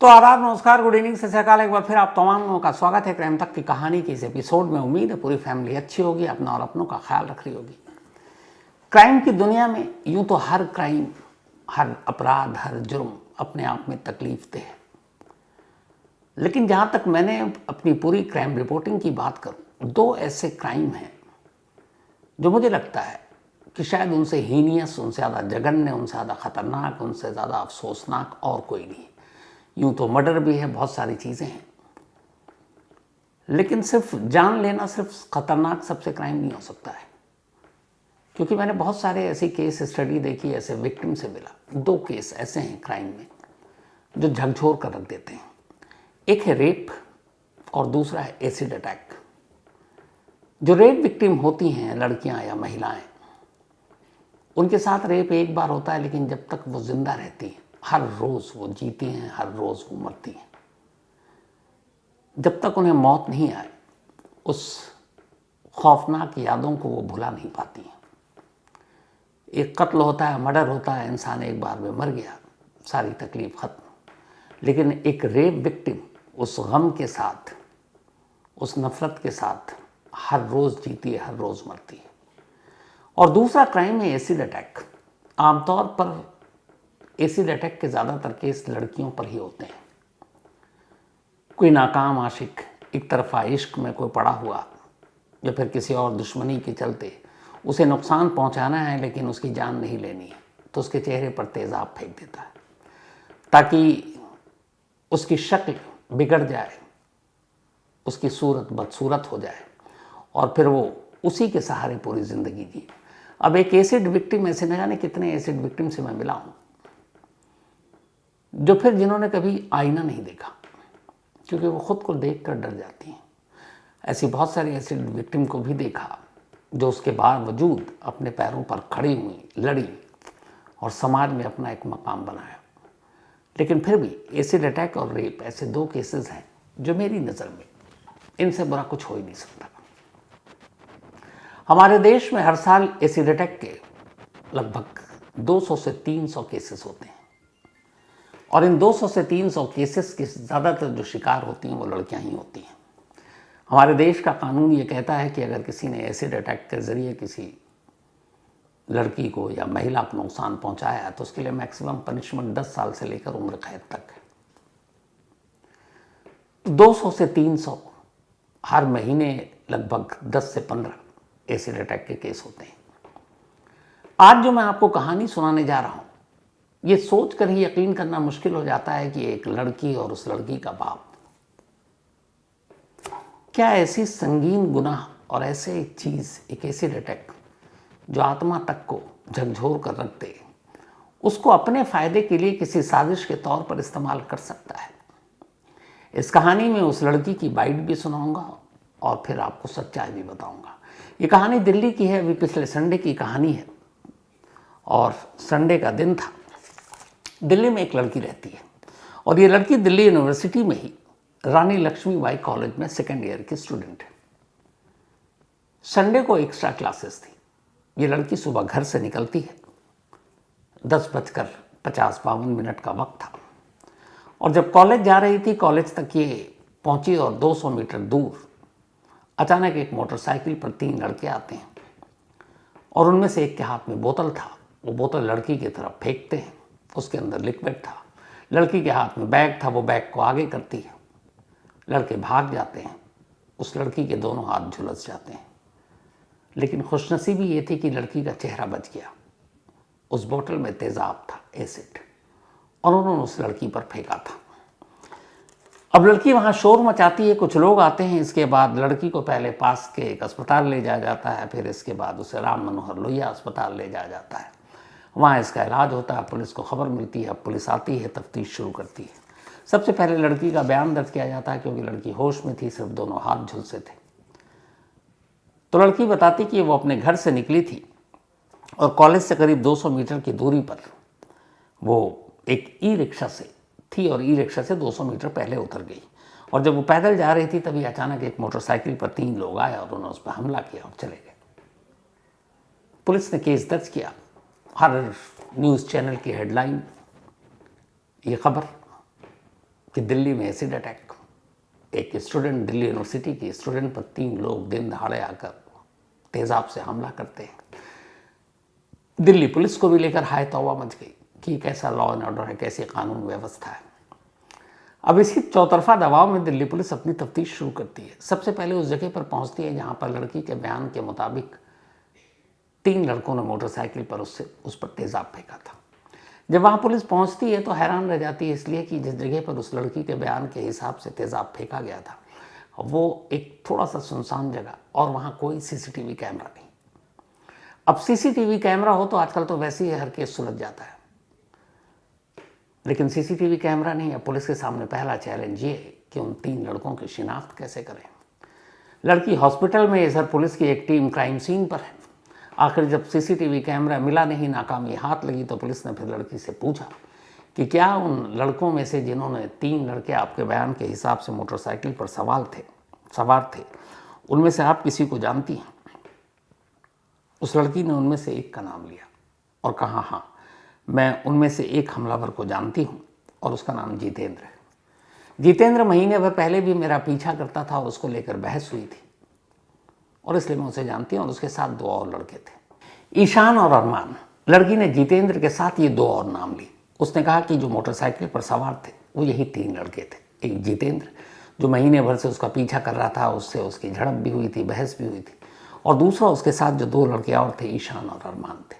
तो आदाब, नमस्कार, गुड इवनिंग, सत श्री अकाल। एक बार फिर आप तमाम लोगों का स्वागत है क्राइम तक की कहानी के इस एपिसोड में। उम्मीद है पूरी फैमिली अच्छी होगी, अपना और अपनों का ख्याल रख रही होगी। क्राइम की दुनिया में यूं तो हर क्राइम, हर अपराध, हर जुर्म अपने आप में तकलीफ दे है, लेकिन जहां तक मैंने अपनी पूरी क्राइम रिपोर्टिंग की बात करूं, दो ऐसे क्राइम हैं जो मुझे लगता है कि शायद उनसे हीनियस, उनसे ज़्यादा जघन्य, उनसे ज़्यादा खतरनाक, उनसे ज़्यादा अफसोसनाक और कोई नहीं। यूं तो मर्डर भी है, बहुत सारी चीज़ें हैं, लेकिन सिर्फ जान लेना सिर्फ खतरनाक सबसे क्राइम नहीं हो सकता है। क्योंकि मैंने बहुत सारे ऐसी केस स्टडी देखी, ऐसे विक्टिम से मिला। दो केस ऐसे हैं क्राइम में जो झकझोर कर रख देते हैं। एक है रेप और दूसरा है एसिड अटैक। जो रेप विक्टिम होती हैं, लड़कियां या महिलाएं, उनके साथ रेप एक बार होता है, लेकिन जब तक वो जिंदा रहती हैं, हर रोज वो जीती हैं, हर रोज वो मरती हैं। जब तक उन्हें मौत नहीं आए, उस खौफनाक यादों को वो भुला नहीं पाती हैं। एक कत्ल होता है, मर्डर होता है, इंसान एक बार में मर गया, सारी तकलीफ खत्म। लेकिन एक रेप विक्टिम उस गम के साथ, उस नफरत के साथ हर रोज जीती है, हर रोज मरती है। और दूसरा क्राइम है एसिड अटैक। आमतौर पर एसिड अटैक के ज़्यादातर केस लड़कियों पर ही होते हैं। कोई नाकाम आशिक, एक तरफा इश्क में कोई पड़ा हुआ, या फिर किसी और दुश्मनी के चलते उसे नुकसान पहुंचाना है लेकिन उसकी जान नहीं लेनी है, तो उसके चेहरे पर तेज़ाब फेंक देता है ताकि उसकी शक्ल बिगड़ जाए, उसकी सूरत बदसूरत हो जाए और फिर वो उसी के सहारे पूरी ज़िंदगी जिए। अब एक एसिड विक्टिम, ऐसे न जाने कितने एसिड विक्टिम से मैं मिला हूँ, जो फिर जिन्होंने कभी आईना नहीं देखा क्योंकि वो खुद को देखकर डर जाती हैं। ऐसी बहुत सारी एसिड विक्टिम को भी देखा जो उसके बावजूद अपने पैरों पर खड़ी हुई, लड़ी और समाज में अपना एक मकाम बनाया। लेकिन फिर भी एसिड अटैक और रेप ऐसे दो केसेस हैं जो मेरी नज़र में, इनसे बुरा कुछ हो ही नहीं सकता। हमारे देश में हर साल एसिड अटैक के लगभग 200 से 300 केसेस होते हैं और इन 200 से 300 केसेस के ज़्यादातर जो शिकार होती हैं वो लड़कियां ही होती हैं। हमारे देश का कानून ये कहता है कि अगर किसी ने एसिड अटैक के ज़रिए किसी लड़की को या महिला को नुकसान पहुंचाया है तो उसके लिए मैक्सिमम पनिशमेंट 10 साल से लेकर उम्र कैद तक है। 200 से 300 हर महीने लगभग 10 से 15 एसिड अटैक के केस होते हैं। आज जो मैं आपको कहानी सुनाने जा रहा हूं, ये सोच कर ही यकीन करना मुश्किल हो जाता है कि एक लड़की और उस लड़की का बाप क्या ऐसी संगीन गुनाह और ऐसे एक चीज़, एक एसिड अटैक जो आत्मा तक को झकझोर कर रख दे, उसको अपने फायदे के लिए किसी साजिश के तौर पर इस्तेमाल कर सकता है। इस कहानी में उस लड़की की बाइट भी सुनाऊंगा और फिर आपको सच्चाई भी बताऊंगा। ये कहानी दिल्ली की है, अभी पिछले संडे की कहानी है और संडे का दिन था। दिल्ली में एक लड़की रहती है और ये लड़की दिल्ली यूनिवर्सिटी में ही रानी लक्ष्मीबाई कॉलेज में सेकेंड ईयर की स्टूडेंट है। संडे को एक्स्ट्रा क्लासेस थी। ये लड़की सुबह घर से निकलती है, 10:50-52 का वक्त था और जब कॉलेज जा रही थी, कॉलेज तक ये पहुंची और 200 मीटर दूर अचानक एक मोटरसाइकिल पर 3 लड़के आते हैं और उनमें से एक के हाथ में बोतल था। वो बोतल लड़की की तरफ फेंकते हैं, उसके अंदर लिक्विड था। लड़की के हाथ में बैग था, वो बैग को आगे करती है, लड़के भाग जाते हैं, उस लड़की के दोनों हाथ झुलस जाते हैं। लेकिन खुशनसीबी ये थी कि लड़की का चेहरा बच गया। उस बोतल में तेजाब था, एसिड, और उन्होंने उस लड़की पर फेंका था। अब लड़की वहाँ शोर मचाती है, कुछ लोग आते हैं। इसके बाद लड़की को पहले पास के एक अस्पताल ले जाया जाता है, फिर इसके बाद उसे राम मनोहर लोहिया अस्पताल ले जाया जाता है। वहाँ इसका इलाज होता है, पुलिस को खबर मिलती है, पुलिस आती है, तफ्तीश शुरू करती है। सबसे पहले लड़की का बयान दर्ज किया जाता है क्योंकि लड़की होश में थी, सिर्फ दोनों हाथ झुलसे थे। तो लड़की बताती कि वो अपने घर से निकली थी और कॉलेज से करीब 200 मीटर की दूरी पर वो एक ई रिक्शा से थी और ई रिक्शा से 200 मीटर पहले उतर गई और जब वो पैदल जा रही थी तभी अचानक एक मोटरसाइकिल पर 3 लोग आए और उन्होंने उस पर हमला किया और चले गए। पुलिस ने केस दर्ज किया। हर न्यूज़ चैनल की हेडलाइन ये खबर कि दिल्ली में एसिड अटैक, एक स्टूडेंट, दिल्ली यूनिवर्सिटी के स्टूडेंट पर 3 लोग दिन दहाड़े आकर तेजाब से हमला करते हैं। दिल्ली पुलिस को भी लेकर हाय तौबा मच गई कि कैसा लॉ एंड ऑर्डर है, कैसी कानून व्यवस्था है। अब इसी चौतरफा दबाव में दिल्ली पुलिस अपनी तफ्तीश शुरू करती है। सबसे पहले उस जगह पर पहुंचती है जहां पर लड़की के बयान के मुताबिक 3 लड़कों ने मोटरसाइकिल पर उस पर तेजाब फेंका था। जब वहां पुलिस पहुंचती है तो हैरान रह जाती है, इसलिए कि जिस जगह पर उस लड़की के बयान के हिसाब से तेजाब फेंका गया था वो एक थोड़ा सा सुनसान जगह, और वहां कोई सीसीटीवी कैमरा नहीं। अब सीसीटीवी कैमरा हो तो आजकल तो वैसे ही हर केस सुलझ जाता है, लेकिन सीसीटीवी कैमरा नहीं है। पुलिस के सामने पहला चैलेंज ये है कि उन 3 लड़कों की शिनाख्त कैसे करें। लड़की हॉस्पिटल में है, इधर पुलिस की एक टीम क्राइम सीन पर है। आखिर जब सीसीटीवी कैमरा मिला नहीं, नाकामी हाथ लगी, तो पुलिस ने फिर लड़की से पूछा कि क्या उन लड़कों में से जिन्होंने 3 लड़के आपके बयान के हिसाब से मोटरसाइकिल पर सवार थे उनमें से आप किसी को जानती हैं? उस लड़की ने उनमें से एक का नाम लिया और कहा, हाँ, मैं उनमें से एक हमलावर को जानती हूँ और उसका नाम जितेंद्र है। जितेंद्र महीने भर पहले भी मेरा पीछा करता था और उसको लेकर बहस हुई थी और इसलिए मैं उसे जानती हूँ। और उसके साथ 2 और लड़के थे, ईशान और अरमान। लड़की ने जितेंद्र के साथ ये 2 और नाम लिए। उसने कहा कि जो मोटरसाइकिल पर सवार थे वो यही 3 लड़के थे। एक जितेंद्र जो महीने भर से उसका पीछा कर रहा था, उससे उसकी झड़प भी हुई थी, बहस भी हुई थी, और दूसरा उसके साथ जो 2 लड़के और थे, ईशान और अरमान थे।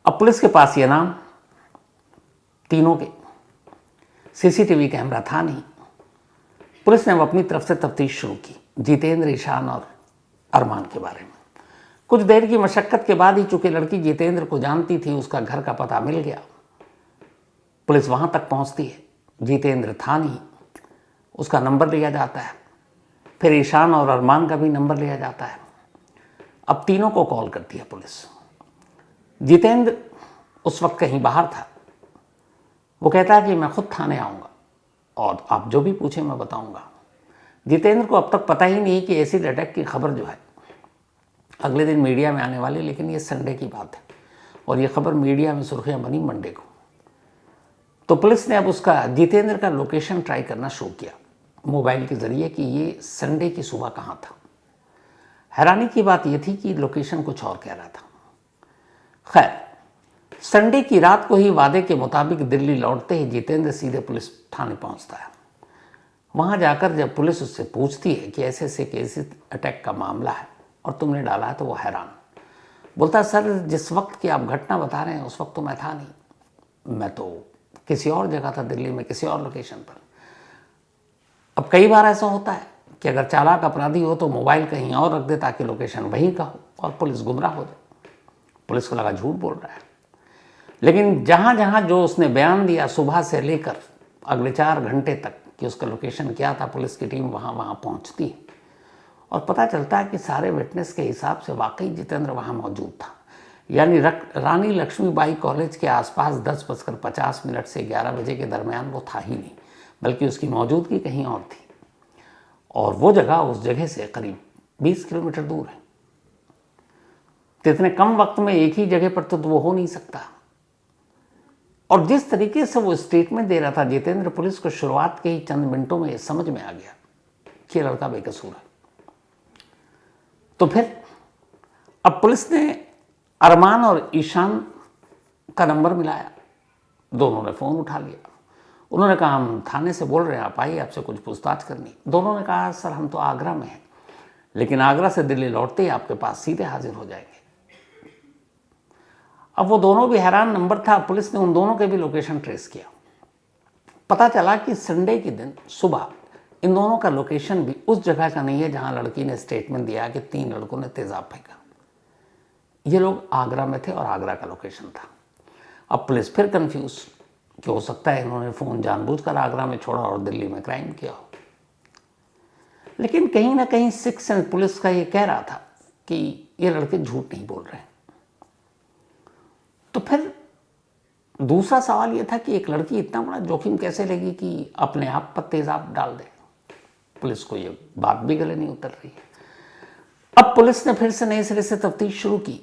अब पुलिस के पास ये नाम तीनों के सीसीटीवी कैमरा था नहीं। पुलिस ने अब अपनी तरफ से तफ्तीश शुरू की जितेंद्र, ईशान और अरमान के बारे में। कुछ देर की मशक्कत के बाद ही चूंकि लड़की जितेंद्र को जानती थी, उसका घर का पता मिल गया। पुलिस वहां तक पहुंचती है, जितेंद्र था नहीं, उसका नंबर लिया जाता है। फिर ईशान और अरमान का भी नंबर लिया जाता है। अब तीनों को कॉल करती है पुलिस। जितेंद्र उस वक्त कहीं बाहर था। वो कहता है कि मैं खुद थाने आऊँगा और आप जो भी पूछें मैं बताऊँगा। जितेंद्र को अब तक पता ही नहीं कि एसिड अटैक की खबर जो है अगले दिन मीडिया में आने वाली, लेकिन ये संडे की बात है और ये खबर मीडिया में सुर्खियाँ बनी मंडे को। तो पुलिस ने अब उसका, जितेंद्र का लोकेशन ट्राई करना शुरू किया मोबाइल के ज़रिए कि ये संडे की सुबह कहाँ था। हैरानी की बात यह थी कि लोकेशन कुछ और कह रहा था। खैर, संडे की रात को ही वादे के मुताबिक दिल्ली लौटते ही जितेंद्र सीधे पुलिस थाने पहुंचता है। वहां जाकर जब पुलिस उससे पूछती है कि ऐसे ऐसे एसिड अटैक का मामला है और तुमने डाला है, तो वो हैरान बोलता है, सर जिस वक्त की आप घटना बता रहे हैं उस वक्त तो मैं था नहीं, मैं तो किसी और जगह था, दिल्ली में किसी और लोकेशन पर। अब कई बार ऐसा होता है कि अगर चालाक अपराधी हो तो मोबाइल कहीं और रख दे ताकि लोकेशन वहीं का हो और पुलिस गुमराह हो जाए। पुलिस को लगा झूठ बोल रहा है, लेकिन जहाँ जहाँ जो उसने बयान दिया सुबह से लेकर अगले 4 घंटे तक कि उसका लोकेशन क्या था, पुलिस की टीम वहाँ पहुँचती है और पता चलता है कि सारे विटनेस के हिसाब से वाकई जितेंद्र वहाँ मौजूद था। यानी रानी लक्ष्मीबाई कॉलेज के आसपास 10:50 से 11 बजे के दरमियान वो था ही नहीं, बल्कि उसकी मौजूदगी कहीं और थी और वो जगह उस जगह से करीब 20 किलोमीटर दूर है। तो इतने कम वक्त में एक ही जगह पर तो वो हो नहीं सकता। और जिस तरीके से वो स्टेटमेंट दे रहा था जितेंद्र, पुलिस को शुरुआत के ही चंद मिनटों में समझ में आ गया कि लड़का बेकसूर है। तो फिर अब पुलिस ने अरमान और ईशान का नंबर मिलाया। दोनों ने फ़ोन उठा लिया। उन्होंने कहा, हम थाने से बोल रहे हैं, आप आइए, आपसे कुछ पूछताछ करनी। दोनों ने कहा, सर हम तो आगरा में हैं, लेकिन आगरा से दिल्ली लौटते ही आपके पास सीधे हाजिर हो जाएंगे। अब वो दोनों भी हैरान नंबर था। पुलिस ने उन दोनों के भी लोकेशन ट्रेस किया। पता चला कि संडे के दिन सुबह इन दोनों का लोकेशन भी उस जगह का नहीं है जहां लड़की ने स्टेटमेंट दिया कि 3 लड़कों ने तेजाब फेंका। ये लोग आगरा में थे और आगरा का लोकेशन था। अब पुलिस फिर कंफ्यूज कि हो सकता है इन्होंने फ़ोन जानबूझकर आगरा में छोड़ा और दिल्ली में क्राइम किया हो। लेकिन कहीं ना कहीं सिक्स सेंस पुलिस का ये कह रहा था कि ये लड़के झूठ नहीं बोल रहे हैं। तो फिर दूसरा सवाल ये था कि एक लड़की इतना बड़ा जोखिम कैसे लेगी कि अपने आप पर तेजाब डाल दे। पुलिस को ये बात भी गले नहीं उतर रही है। अब पुलिस ने फिर से नए सिरे से तफ्तीश शुरू की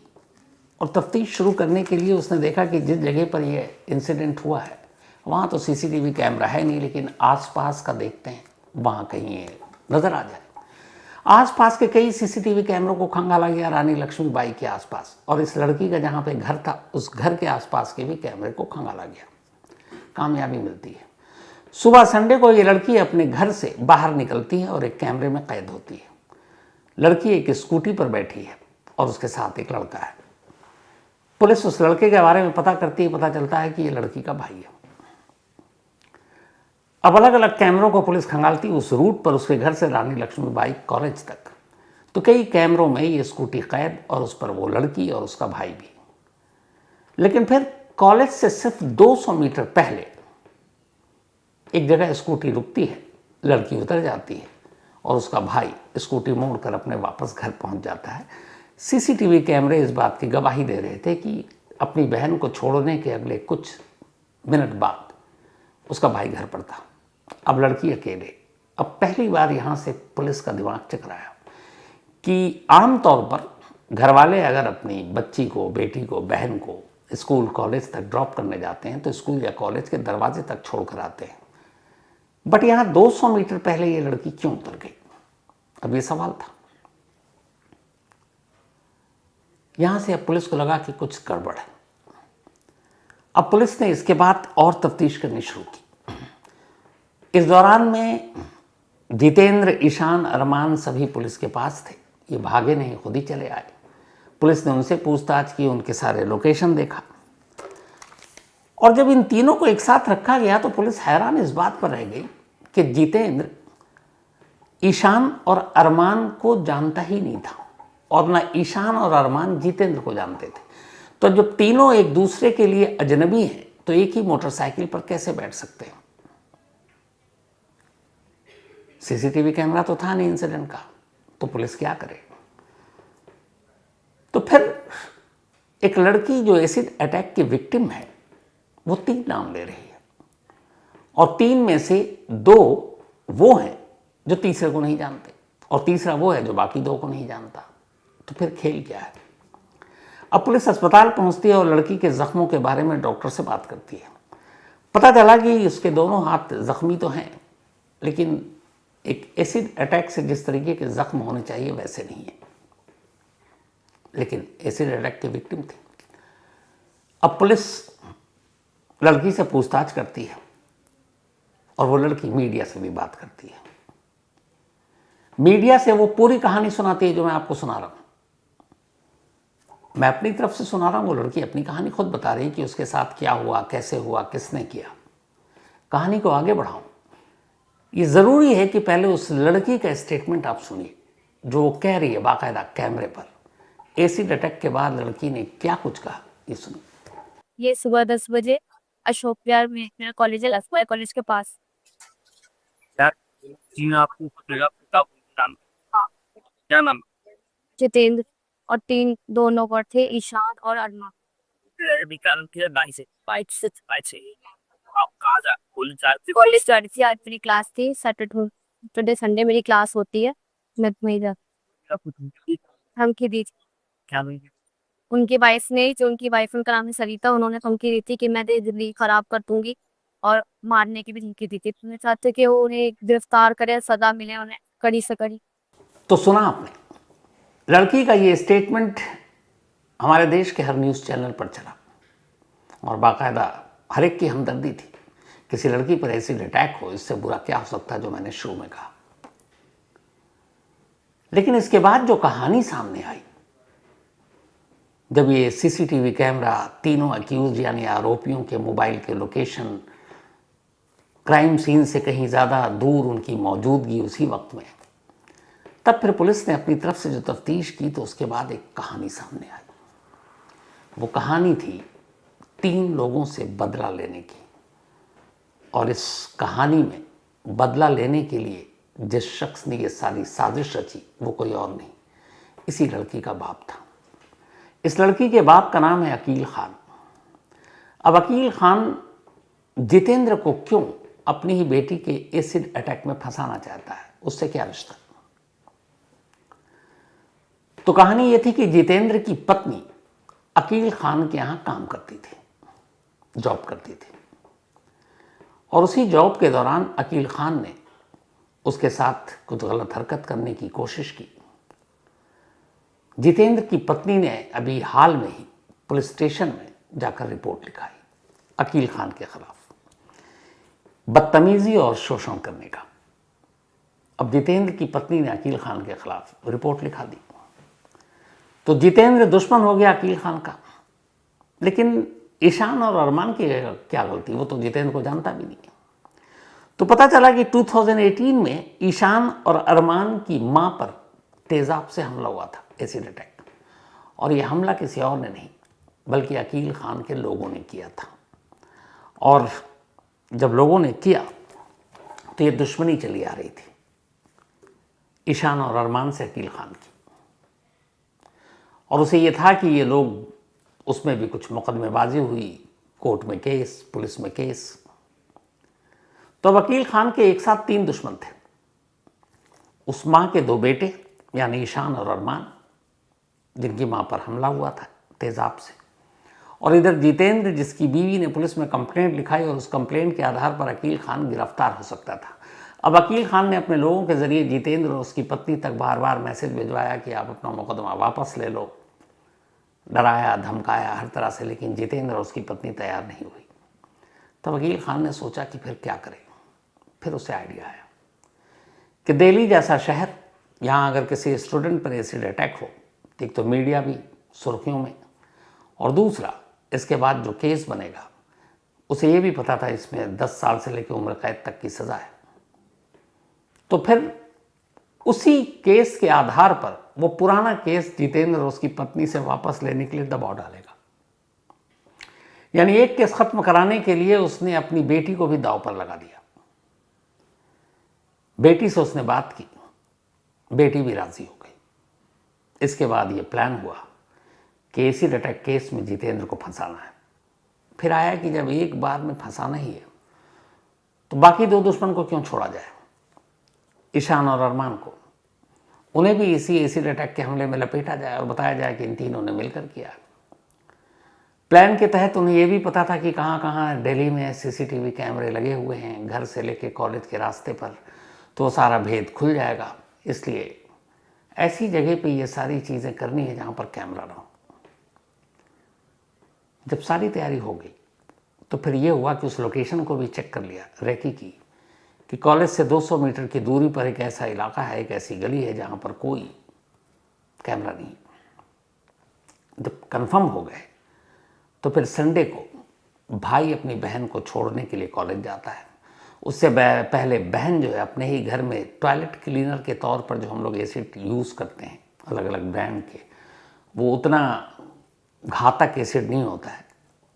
और तफ्तीश शुरू करने के लिए उसने देखा कि जिस जगह पर यह इंसिडेंट हुआ है वहाँ तो सीसीटीवी कैमरा है नहीं, लेकिन आसपास का देखते हैं, वहाँ कहीं ये नज़र आ जाए। आसपास के कई सीसीटीवी कैमरों को खंगाला गया रानी लक्ष्मीबाई के आसपास, और इस लड़की का जहाँ पे घर था उस घर के आसपास के भी कैमरे को खंगाला गया। कामयाबी मिलती है। सुबह संडे को ये लड़की अपने घर से बाहर निकलती है और एक कैमरे में कैद होती है। लड़की एक स्कूटी पर बैठी है और उसके साथ एक लड़का है। पुलिस उस लड़के के बारे में पता करती है, पता चलता है कि ये लड़की का भाई है। अब अलग अलग कैमरों को पुलिस खंगालती उस रूट पर उसके घर से रानी लक्ष्मीबाई कॉलेज तक, तो कई कैमरों में ये स्कूटी कैद और उस पर वो लड़की और उसका भाई भी। लेकिन फिर कॉलेज से सिर्फ 200 मीटर पहले एक जगह स्कूटी रुकती है, लड़की उतर जाती है और उसका भाई स्कूटी मोड़कर अपने वापस घर पहुंच जाता है। सीसीटीवी कैमरे इस बात की गवाही दे रहे थे कि अपनी बहन को छोड़ने के अगले कुछ मिनट बाद उसका भाई घर पर था। अब लड़की अकेले। अब पहली बार यहाँ से पुलिस का दिमाग चकराया कि आमतौर पर घरवाले अगर अपनी बच्ची को, बेटी को, बहन को स्कूल कॉलेज तक ड्रॉप करने जाते हैं तो स्कूल या कॉलेज के दरवाजे तक छोड़कर आते हैं, बट यहाँ 200 मीटर पहले ये लड़की क्यों उतर गई? अब ये सवाल था। यहां से अब पुलिस को लगा कि कुछ गड़बड़ है। अब पुलिस ने इसके बाद और तफ्तीश करनी शुरू की। इस दौरान में जितेंद्र, ईशान, अरमान सभी पुलिस के पास थे। ये भागे नहीं, खुद ही चले आए। पुलिस ने उनसे पूछताछ की, उनके सारे लोकेशन देखा, और जब इन तीनों को एक साथ रखा गया तो पुलिस हैरान इस बात पर रह गई कि जितेंद्र ईशान और अरमान को जानता ही नहीं था, और ना ईशान और अरमान जितेंद्र को जानते थे। तो जब तीनों एक दूसरे के लिए अजनबी हैं तो एक ही मोटरसाइकिल पर कैसे बैठ सकते हैं? सीसीटीवी कैमरा तो था नहीं इंसिडेंट का, तो पुलिस क्या करे? तो फिर एक लड़की जो एसिड अटैक की विक्टिम है वो 3 नाम ले रही है, और 3 में से 2 वो हैं जो तीसरे को नहीं जानते, और तीसरा वो है जो बाकी 2 को नहीं जानता। तो फिर खेल क्या है? अब पुलिस अस्पताल पहुंचती है और लड़की के जख्मों के बारे में डॉक्टर से बात करती है। पता चला कि उसके दोनों हाथ जख्मी तो हैं, लेकिन एक एसिड अटैक से जिस तरीके के जख्म होने चाहिए वैसे नहीं है, लेकिन एसिड अटैक की विक्टिम थी। अब पुलिस लड़की से पूछताछ करती है और वो लड़की मीडिया से भी बात करती है। मीडिया से वो पूरी कहानी सुनाती है जो मैं आपको सुना रहा हूं। मैं अपनी तरफ से सुना रहा हूं, वो लड़की अपनी कहानी खुद बता रही कि उसके साथ क्या हुआ, कैसे हुआ, किसने किया। कहानी को आगे बढ़ाऊं, ये जरूरी है कि पहले उस लड़की का स्टेटमेंट आप सुनिए जो वो कह रही है बाकायदा कैमरे पर। एसिड अटैक के बाद लड़की ने क्या कुछ कहा, ये सुनिए। ये सुबह 10 बजे अशोक विहार में मेरा कॉलेज है, लखनऊ कॉलेज के पास। यार जी आपको पकड़ेगा पक्का नाम क्या नाम जितेंद्र और 2 नौकर थे, ईशान और अरमान। निकाल के बाइक से आप कहाँ जा कॉलेज जा रहे थे? कॉलेज जा रही थी, आज मेरी क्लास थी। सैटरडे संडे मेरी क्लास होती है, मैं वहीं जा। क्या पूछूं? धमकी दी थी क्या नहीं उनकी वाइफ ने, जो उनकी वाइफ उनका नाम है सरिता, उन्होंने धमकी दी थी कि मैं तेरी जिंदगी खराब कर दूंगी, और मारने की भी धमकी दी थी। मैं चाहते कि वो उन्हें गिरफ्तार करे, सजा मिले उन्हें कड़ी से कड़ी। तो सुना आपने, लड़की का ये स्टेटमेंट हमारे देश के हर न्यूज़ चैनल पर चला, और बाकायदा हर एक की हमदर्दी थी। किसी लड़की पर एसिड अटैक हो, इससे बुरा क्या हो सकता है, जो मैंने शुरू में कहा। लेकिन इसके बाद जो कहानी सामने आई, जब ये सीसीटीवी कैमरा तीनों अक्यूज यानी आरोपियों के मोबाइल के लोकेशन, क्राइम सीन से कहीं ज़्यादा दूर उनकी मौजूदगी उसी वक्त में, तब फिर पुलिस ने अपनी तरफ से जो तफ्तीश की तो उसके बाद एक कहानी सामने आई। वो कहानी थी 3 लोगों से बदला लेने की, और इस कहानी में बदला लेने के लिए जिस शख्स ने ये सारी साजिश रची वो कोई और नहीं, इसी लड़की का बाप था। इस लड़की के बाप का नाम है अकील खान। अब अकील खान जितेंद्र को क्यों अपनी ही बेटी के एसिड अटैक में फंसाना चाहता है, उससे क्या रिश्ता? तो कहानी यह थी कि जितेंद्र की पत्नी अकील खान के यहां काम करती थी, जॉब करती थी। और उसी जॉब के दौरान अकील खान ने उसके साथ कुछ गलत हरकत करने की कोशिश की। जितेंद्र की पत्नी ने अभी हाल में ही पुलिस स्टेशन में जाकर रिपोर्ट लिखाई अकील खान के खिलाफ बदतमीजी और शोषण करने का। अब जितेंद्र की पत्नी ने अकील खान के खिलाफ रिपोर्ट लिखा दी तो जितेंद्र दुश्मन हो गया अकील खान का। लेकिन ईशान और अरमान की क्या गलती, वो तो जितेंद्र को जानता भी नहीं। तो पता चला कि 2018 में ईशान और अरमान की मां पर तेजाब से हमला हुआ था, एसिड अटैक, और यह हमला किसी और ने नहीं बल्कि अकील खान के लोगों ने किया था। और जब लोगों ने किया तो ये दुश्मनी चली आ रही थी ईशान और अरमान से अकील खान की, और उसे ये था कि ये लोग, उसमें भी कुछ मुकदमेबाजी हुई, कोर्ट में केस, पुलिस में केस। तो अब अकील खान के एक साथ 3 दुश्मन थे। उस मां के 2 बेटे यानी ईशान और अरमान, जिनकी मां पर हमला हुआ था तेजाब से, और इधर जितेंद्र जिसकी बीवी ने पुलिस में कंप्लेंट लिखाई और उस कंप्लेंट के आधार पर अकील खान गिरफ्तार हो सकता था। अब अकील खान ने अपने लोगों के जरिए जितेंद्र और उसकी पत्नी तक बार बार मैसेज भिजवाया कि आप अपना मुकदमा वापस ले लो, डराया धमकाया हर तरह से, लेकिन जितेंद्र और उसकी पत्नी तैयार नहीं हुई। तब अकील खान ने सोचा कि फिर क्या करें। फिर उसे आइडिया आया कि दिल्ली जैसा शहर, यहाँ अगर किसी स्टूडेंट पर एसिड अटैक हो, एक तो मीडिया भी सुर्खियों में, और दूसरा इसके बाद जो केस बनेगा उसे ये भी पता था इसमें 10 साल से लेकर उम्र कैद तक की सज़ा है। तो फिर उसी केस के आधार पर वो पुराना केस जितेंद्र और उसकी पत्नी से वापस लेने के लिए दबाव डालेगा। यानी एक केस खत्म कराने के लिए उसने अपनी बेटी को भी दांव पर लगा दिया। बेटी से उसने बात की, बेटी भी राजी हो गई। इसके बाद ये प्लान हुआ कि एसिड अटैक केस में जितेंद्र को फंसाना है। फिर आया कि जब एक बार में फंसाना ही है तो बाकी 2 दुश्मन को क्यों छोड़ा जाए, ईशान और अरमान को, उन्हें भी इसी एसिड अटैक के हमले में लपेटा जाए और बताया जाए कि इन तीनों ने मिलकर किया। प्लान के तहत उन्हें यह भी पता था कि कहाँ कहाँ दिल्ली में सीसीटीवी कैमरे लगे हुए हैं, घर से लेकर कॉलेज के रास्ते पर, तो सारा भेद खुल जाएगा। इसलिए ऐसी जगह पे ये सारी चीज़ें करनी है जहाँ पर कैमरा ना हो। जब सारी तैयारी हो गई तो फिर ये हुआ कि उस लोकेशन को भी चेक कर लिया रेकी की, कि कॉलेज से 200 मीटर की दूरी पर एक ऐसा इलाका है, एक ऐसी गली है जहाँ पर कोई कैमरा नहीं। जब कंफर्म हो गए तो फिर संडे को भाई अपनी बहन को छोड़ने के लिए कॉलेज जाता है। उससे पहले बहन जो है अपने ही घर में टॉयलेट क्लीनर के तौर पर जो हम लोग एसिड यूज़ करते हैं अलग अलग ब्रांड के, वो उतना घातक एसिड नहीं होता है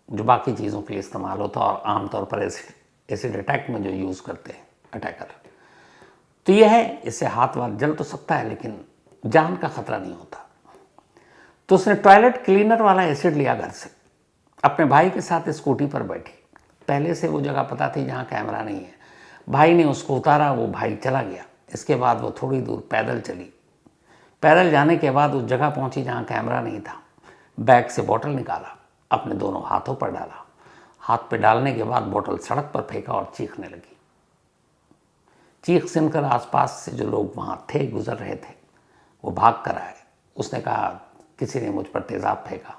जो बाकी चीज़ों के लिए इस्तेमाल होता है और आमतौर पर एसिड अटैक में जो यूज़ करते हैं अटैकर। तो यह है, इससे हाथ वाथ जल तो सकता है लेकिन जान का खतरा नहीं होता। तो उसने टॉयलेट क्लीनर वाला एसिड लिया घर से, अपने भाई के साथ स्कूटी पर बैठी। पहले से वो जगह पता थी जहाँ कैमरा नहीं है। भाई ने उसको उतारा, वो भाई चला गया। इसके बाद वो थोड़ी दूर पैदल चली। पैदल जाने के बाद उस जगह पहुंची जहाँ कैमरा नहीं था। बैग से बोतल निकाला, अपने दोनों हाथों पर डाला। हाथ पे डालने के बाद बोतल सड़क पर फेंका और चीखने लगी। चीख सुनकर आसपास से जो लोग वहाँ थे, गुजर रहे थे, वो भाग कर आए। उसने कहा किसी ने मुझ पर तेज़ाब फेंका।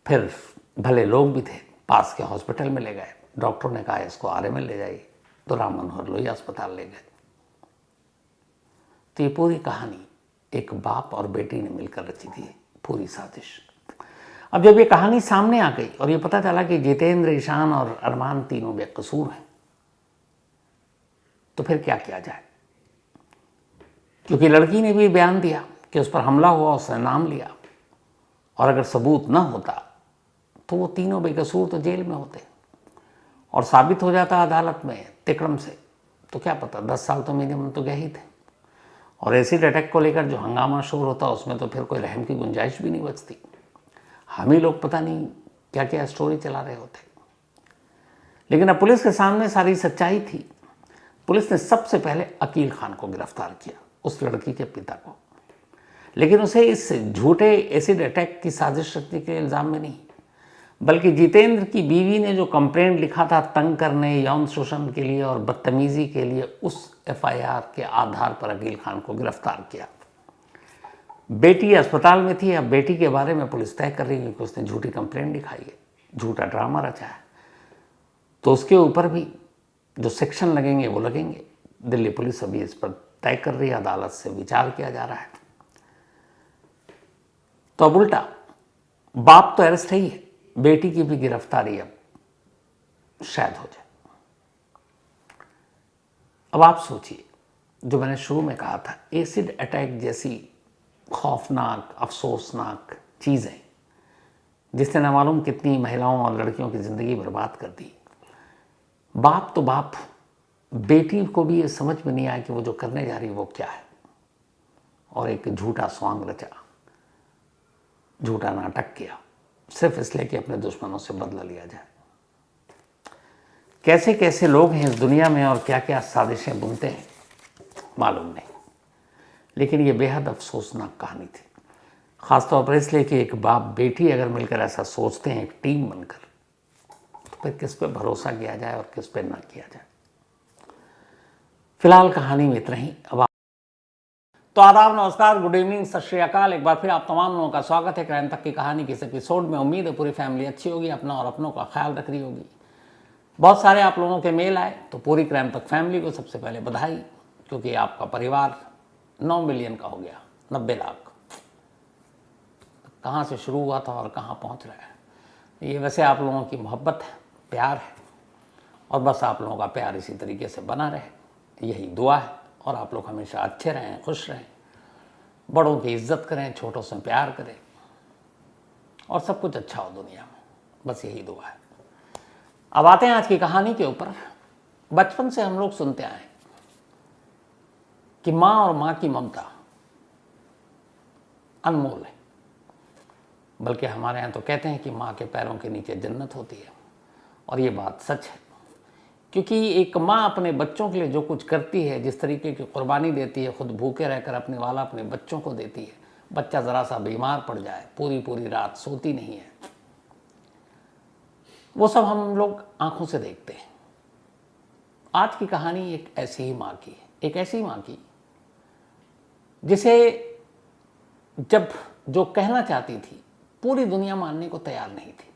फिर भले लोग भी थे, पास के हॉस्पिटल में ले गए। डॉक्टर ने कहा इसको आरएमएल ले जाइए, तो राम मनोहर लोहिया अस्पताल ले गए। तो ये पूरी कहानी एक बाप और बेटी ने मिलकर रची थी, पूरी साजिश। अब जब ये कहानी सामने आ गई और ये पता चला कि जितेंद्र, ईशान और अरमान तीनों बेकसूर हैं, तो फिर क्या किया जाए। क्योंकि लड़की ने भी बयान दिया कि उस पर हमला हुआ, उसने नाम लिया, और अगर सबूत न होता तो वो तीनों बेकसूर तो जेल में होते और साबित हो जाता अदालत में तिकड़म से, तो क्या पता 10 साल तो मिनिमम तो गए ही थे। और एसिड अटैक को लेकर जो हंगामा शोर होता उसमें तो फिर कोई रहम की गुंजाइश भी नहीं बचती। हम ही लोग पता नहीं क्या क्या स्टोरी चला रहे होते। लेकिन अब पुलिस के सामने सारी सच्चाई थी। पुलिस ने सबसे पहले अकील खान को गिरफ्तार किया, उस लड़की के पिता को, लेकिन उसे इस झूठे एसिड अटैक की साजिश रचने के इल्ज़ाम में नहीं, बल्कि जितेंद्र की बीवी ने जो कंप्लेंट लिखा था तंग करने, यौन शोषण के लिए और बदतमीजी के लिए, उस एफआईआर के आधार पर अकील खान को गिरफ्तार किया। बेटी अस्पताल में थी। अब बेटी के बारे में पुलिस तय कर रही है कि उसने झूठी कंप्लेंट लिखाई है, झूठा ड्रामा रचा है, तो उसके ऊपर भी जो सेक्शन लगेंगे वो लगेंगे। दिल्ली पुलिस अभी इस पर तय कर रही है, अदालत से विचार किया जा रहा है। तो अब उल्टा बाप तो अरेस्ट ही है, बेटी की भी गिरफ्तारी अब शायद हो जाए। अब आप सोचिए, जो मैंने शुरू में कहा था, एसिड अटैक जैसी खौफनाक, अफसोसनाक चीज़ें जिसने न मालूम कितनी महिलाओं और लड़कियों की ज़िंदगी बर्बाद कर दी। बाप तो बाप, बेटी को भी ये समझ में नहीं आया कि वो जो करने जा रही है वो क्या है, और एक झूठा सॉन्ग रचा, झूठा नाटक किया, सिर्फ इसलिए कि अपने दुश्मनों से बदला लिया जाए। कैसे कैसे लोग हैं इस दुनिया में और क्या क्या साजिशें बुनते हैं मालूम नहीं, लेकिन ये बेहद अफसोसनाक कहानी थी। ख़ासतौर पर इसलिए कि एक बाप बेटी अगर मिलकर ऐसा सोचते हैं, एक टीम बनकर, तो फिर किस पे भरोसा किया जाए और किस पे ना किया जाए। फिलहाल कहानी में इतना ही। अब तो आदाब, नमस्कार, गुड इवनिंग, सत श्री अकाल। एक बार फिर आप तमाम लोगों का स्वागत है क्राइम तक की कहानी के इस एपिसोड में। उम्मीद है पूरी फैमिली अच्छी होगी, अपना और अपनों का ख्याल रख रही होगी। बहुत सारे आप लोगों के मेल आए, तो पूरी क्राइम तक फैमिली को सबसे पहले बधाई, क्योंकि आपका परिवार 9 मिलियन का हो गया, 90 लाख। कहाँ से शुरू हुआ था और कहाँ पहुँच रहा है। ये वैसे आप लोगों की मोहब्बत है, प्यार है, और बस आप लोगों का प्यार इसी तरीके से बना रहे, यही दुआ है। और आप लोग हमेशा अच्छे रहें, खुश रहें, बड़ों की इज्जत करें, छोटों से प्यार करें, और सब कुछ अच्छा हो दुनिया में, बस यही दुआ है। अब आते हैं आज की कहानी के ऊपर। बचपन से हम लोग सुनते आए कि माँ और माँ की ममता अनमोल है, बल्कि हमारे यहाँ तो कहते हैं कि माँ के पैरों के नीचे जन्नत होती है, और ये बात सच है। क्योंकि एक माँ अपने बच्चों के लिए जो कुछ करती है, जिस तरीके की कुर्बानी देती है, खुद भूखे रहकर अपने वाला अपने बच्चों को देती है। बच्चा ज़रा सा बीमार पड़ जाए, पूरी पूरी रात सोती नहीं है, वो सब हम लोग आंखों से देखते हैं। आज की कहानी एक ऐसी ही माँ की है, एक ऐसी माँ की जिसे जब जो कहना चाहती थी पूरी दुनिया मानने को तैयार नहीं थी,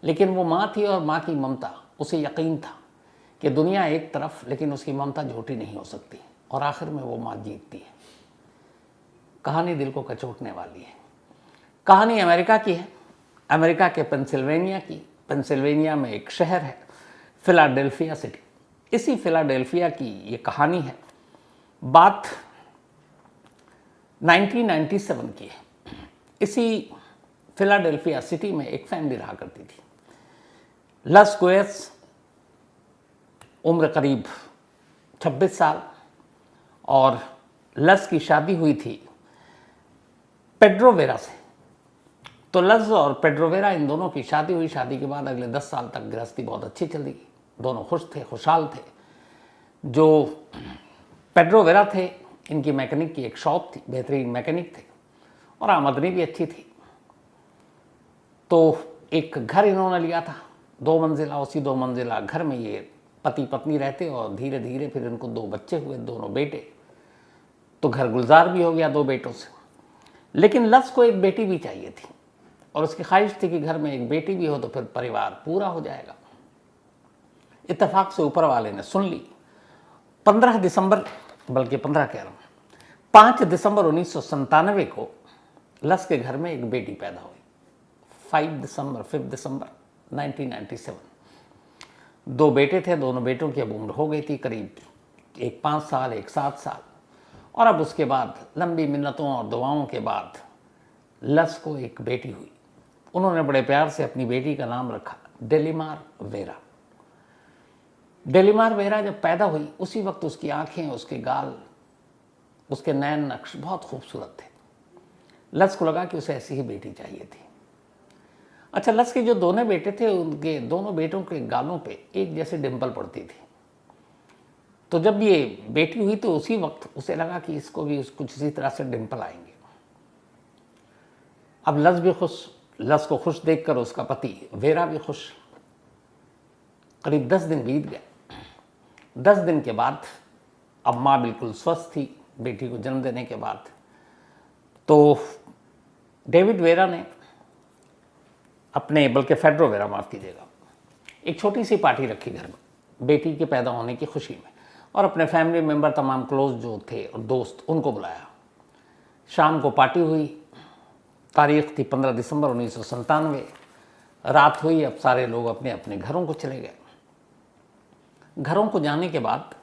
लेकिन वो माँ थी और माँ की ममता, उसे यकीन था कि दुनिया एक तरफ, लेकिन उसकी ममता झूठी नहीं हो सकती, और आखिर में वो माँ जीतती है। कहानी दिल को कचोटने वाली है। कहानी अमेरिका की है, अमेरिका के पेंसिल्वेनिया की। पेंसिल्वेनिया में एक शहर है फिलाडेल्फिया सिटी। इसी फिलाडेल्फिया की ये कहानी है। बात 1997 की है। इसी फिलाडेल्फिया सिटी में एक फैमिली रहा करती थी। लस गोएस, उम्र करीब 26 साल, और लस की शादी हुई थी पेड्रोवेरा से। तो लस और पेड्रोवेरा, इन दोनों की शादी हुई। शादी के बाद अगले 10 साल तक गृहस्थी बहुत अच्छी चली, दोनों खुश थे, खुशहाल थे। जो पेड्रोवेरा थे, इनकी मैकेनिक की एक शॉप थी, बेहतरीन मैकेनिक थे, और आमदनी भी अच्छी थी। तो एक घर इन्होंने लिया था, 2 मंजिला। उसी 2 मंजिला घर में ये पति पत्नी रहते, और धीरे धीरे फिर इनको 2 बच्चे हुए, दोनों बेटे। तो घर गुलजार भी हो गया 2 बेटों से। लेकिन लस को एक बेटी भी चाहिए थी, और उसकी ख्वाहिश थी कि घर में एक बेटी भी हो तो फिर परिवार पूरा हो जाएगा। इत्तेफाक से ऊपर वाले ने सुन ली। 15 दिसंबर, बल्कि 15 कह रहा हूँ, 5 दिसंबर 1997 को लस के घर में एक बेटी पैदा हुई। 5 दिसंबर 1997। 2 बेटे थे, दोनों बेटों की अब उम्र हो गई थी करीब, एक 5 साल, एक 7 साल। और अब उसके बाद लंबी मिन्नतों और दुआओं के बाद लस को एक बेटी हुई। उन्होंने बड़े प्यार से अपनी बेटी का नाम रखा डेलिमार वेरा। डेलिमार वेरा जब पैदा हुई, उसी वक्त उसकी आंखें, उसके गाल, उसके नैन नक्श बहुत खूबसूरत थे। लस को लगा कि उसे ऐसी ही बेटी चाहिए थी। अच्छा, लस के जो दोनों बेटे थे, उनके दोनों बेटों के गालों पे एक जैसे डिंपल पड़ती थी। तो जब ये बेटी हुई तो उसी वक्त उसे लगा कि इसको भी कुछ इसी तरह से डिंपल आएंगे। अब लस भी खुश, लस को खुश देखकर उसका पति वेरा भी खुश। करीब 10 दिन बीत गए। 10 दिन के बाद अब माँ बिल्कुल स्वस्थ थी बेटी को जन्म देने के बाद। तो डेविड वेरा ने अपने, बल्कि फेड्रो वेरा माफ़ कीजिएगा, एक छोटी सी पार्टी रखी घर में बेटी के पैदा होने की खुशी में, और अपने फैमिली मेंबर तमाम क्लोज जो थे और दोस्त उनको बुलाया। शाम को पार्टी हुई। तारीख थी 15 दिसंबर 1997। रात हुई। अब सारे लोग अपने अपने घरों को चले गए। घरों को जाने के बाद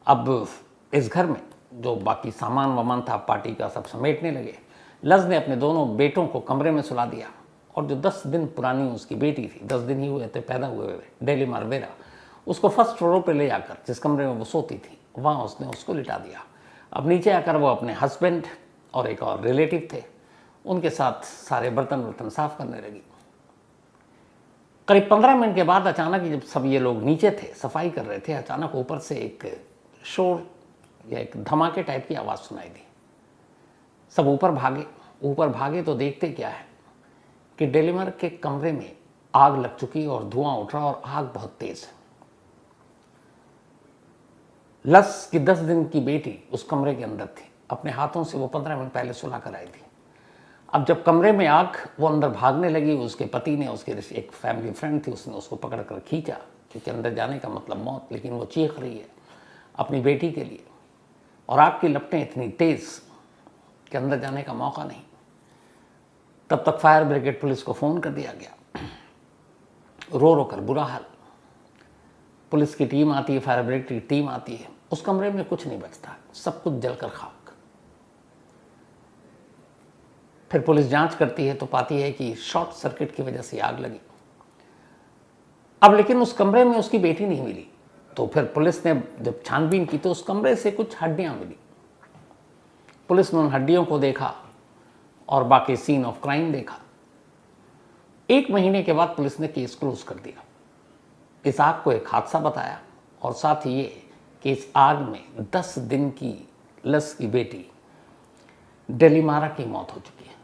अब इस घर में जो बाकी सामान वामान था पार्टी का सब समेटने लगे। लज ने अपने दोनों बेटों को कमरे में सुला दिया और जो 10 दिन पुरानी उसकी बेटी थी, 10 दिन ही हुए थे पैदा हुए डेलिमार वेरा, उसको फर्स्ट फ्लोर पे ले जाकर जिस कमरे में वो सोती थी वहाँ उसने उसको लिटा दिया। अब नीचे आकर वो अपने हस्बैंड और एक और रिलेटिव थे उनके साथ सारे बर्तन साफ करने लगी। करीब 15 मिनट के बाद अचानक जब सब ये लोग नीचे थे सफाई कर रहे थे, अचानक ऊपर से एक शोर या एक धमाके टाइप की आवाज़ सुनाई दी। सब ऊपर भागे तो देखते क्या है कि डेलिमर के कमरे में आग लग चुकी और धुआं उठ रहा और आग बहुत तेज है। लस की 10 दिन की बेटी उस कमरे के अंदर थी। अपने हाथों से वो 15 मिनट पहले सुला कर आई थी। अब जब कमरे में आग, वो अंदर भागने लगी। उसके पति ने, उसके एक फैमिली फ्रेंड थी, उसने उसको पकड़ कर खींचा क्योंकि अंदर जाने का मतलब मौत, लेकिन वो चीख रही है अपनी बेटी के लिए और आग की लपटें इतनी तेज कि अंदर जाने का मौका नहीं। तब तक फायर ब्रिगेड पुलिस को फ़ोन कर दिया गया। रो रो कर बुरा हाल। पुलिस की टीम आती है, फायर ब्रिगेड की टीम आती है। उस कमरे में कुछ नहीं बचता, सब कुछ जलकर खाक। फिर पुलिस जांच करती है तो पाती है कि शॉर्ट सर्किट की वजह से आग लगी। अब लेकिन उस कमरे में उसकी बेटी नहीं मिली। तो फिर पुलिस ने जब छानबीन की तो उस कमरे से कुछ हड्डियां मिली। पुलिस ने उन हड्डियों को देखा और बाकी सीन ऑफ क्राइम देखा। 1 महीने के बाद पुलिस ने केस क्लोज कर दिया। इस आग को एक हादसा बताया और साथ ही ये कि इस आग में 10 दिन की लस की बेटी डेलिमारा की मौत हो चुकी है।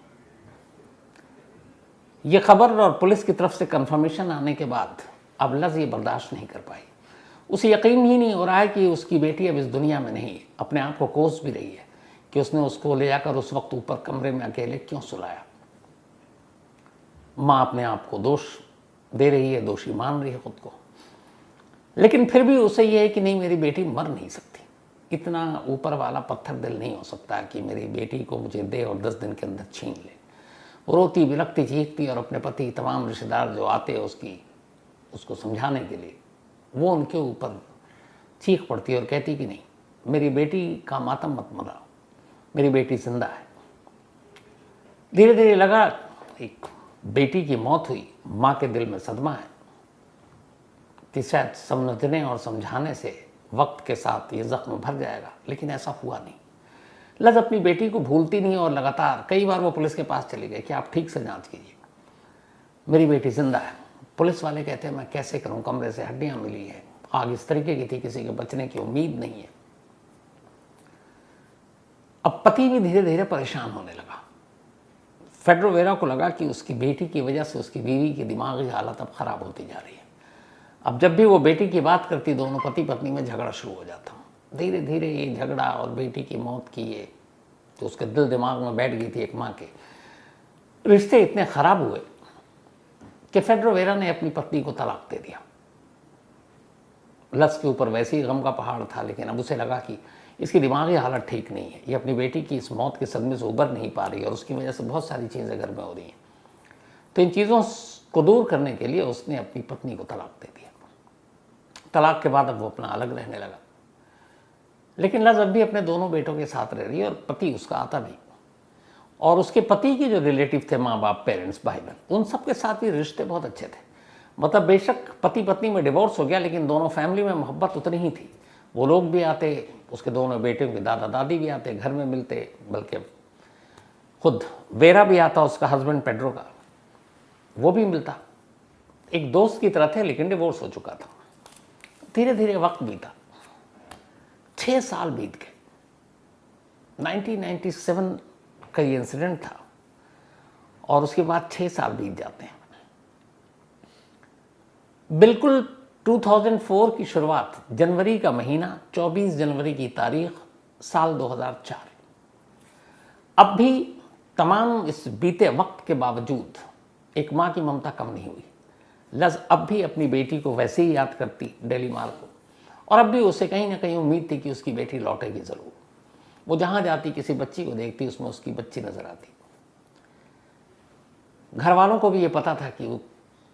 ये खबर और पुलिस की तरफ से कंफर्मेशन आने के बाद अब लस ये बर्दाश्त नहीं कर पाई। उसे यकीन ही नहीं हो रहा है कि उसकी बेटी अब इस दुनिया में नहीं है। अपने आप को कोस भी रही है कि उसने उसको ले जाकर उस वक्त ऊपर कमरे में अकेले क्यों सुलाया। माँ अपने आप को दोष दे रही है, दोषी मान रही है खुद को, लेकिन फिर भी उसे यह है कि नहीं, मेरी बेटी मर नहीं सकती। इतना ऊपर वाला पत्थर दिल नहीं हो सकता कि मेरी बेटी को मुझे दे और 10 दिन के अंदर छीन ले। रोती बिलखती चीखती और अपने पति, तमाम रिश्तेदार जो आते उसको समझाने के लिए, वो उनके ऊपर चीख पड़ती और कहती कि नहीं, मेरी बेटी का मातम मत मनाओ, मेरी बेटी जिंदा है। धीरे धीरे लगा एक बेटी की मौत हुई, माँ के दिल में सदमा है कि शायद समझने और समझाने से वक्त के साथ ये जख्म भर जाएगा, लेकिन ऐसा हुआ नहीं। लज अपनी बेटी को भूलती नहीं और लगातार कई बार वो पुलिस के पास चली गई कि आप ठीक से जांच कीजिए, मेरी बेटी जिंदा है। पुलिस वाले कहते हैं मैं कैसे करूं, कमरे से हड्डियां मिली है, आग इस तरीके की थी, किसी के बचने की उम्मीद नहीं है। अब पति भी धीरे धीरे परेशान होने लगा। फेड्रो वेरा को लगा कि उसकी बेटी की वजह से उसकी बीवी की दिमागी हालत अब खराब होती जा रही है। अब जब भी वो बेटी की बात करती, दोनों पति पत्नी में झगड़ा शुरू हो जाता। धीरे धीरे ये झगड़ा और बेटी की मौत की ये जो उसके दिल दिमाग में बैठ गई थी एक माँ के, रिश्ते इतने खराब हुए कि फेड्रो वेरा ने अपनी पत्नी को तलाक दे दिया। लस के ऊपर वैसे ही गम का पहाड़ था, लेकिन अब उसे लगा कि इसकी दिमागी हालत ठीक नहीं है, ये अपनी बेटी की इस मौत के सदमे से उबर नहीं पा रही और उसकी वजह से बहुत सारी चीज़ें घर में हो रही हैं। तो इन चीज़ों को दूर करने के लिए उसने अपनी पत्नी को तलाक दे दिया। तलाक के बाद अब वो अपना अलग रहने लगा, लेकिन लज अब भी अपने दोनों बेटों के साथ रह रही है और पति उसका आता भी। और उसके पति के जो रिलेटिव थे, माँ बाप, पेरेंट्स, भाई बहन, उन सब के साथ भी रिश्ते बहुत अच्छे थे। मतलब बेशक पति पत्नी में डिवोर्स हो गया, लेकिन दोनों फैमिली में मोहब्बत उतनी ही थी। वो लोग भी आते, उसके दोनों बेटे के दादा दादी भी आते, घर में मिलते, बल्कि खुद वेरा भी आता, उसका हस्बैंड पेड्रो का, वो भी मिलता। एक दोस्त की तरह थे, लेकिन डिवोर्स हो चुका था। धीरे धीरे वक्त बीता, 6 साल बीत गए। 1997 का ये इंसिडेंट था और उसके बाद 6 साल बीत जाते हैं। बिल्कुल 2004 की शुरुआत, जनवरी का महीना, 24 जनवरी की तारीख, साल 2004। अब भी तमाम इस बीते वक्त के बावजूद एक माँ की ममता कम नहीं हुई। लज अब भी अपनी बेटी को वैसे ही याद करती, डेलीमार को, और अब भी उसे कहीं ना कहीं उम्मीद थी कि उसकी बेटी लौटेगी ज़रूर। वो जहाँ जाती किसी बच्ची को देखती, उसमें उसकी बच्ची नजर आती। घर वालों को भी ये पता था कि वो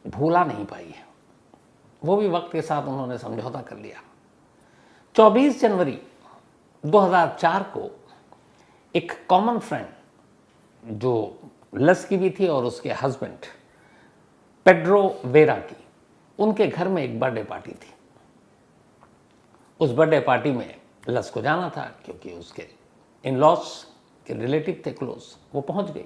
भूला नहीं पाई है। वो भी वक्त के साथ उन्होंने समझौता कर लिया। 24 जनवरी 2004 को एक कॉमन फ्रेंड जो लस की भी थी और उसके हस्बैंड पेड्रो वेरा की, उनके घर में एक बर्थडे पार्टी थी। उस बर्थडे पार्टी में लस को जाना था क्योंकि उसके इन लॉस के रिलेटिव थे क्लोज। वो पहुंच गई।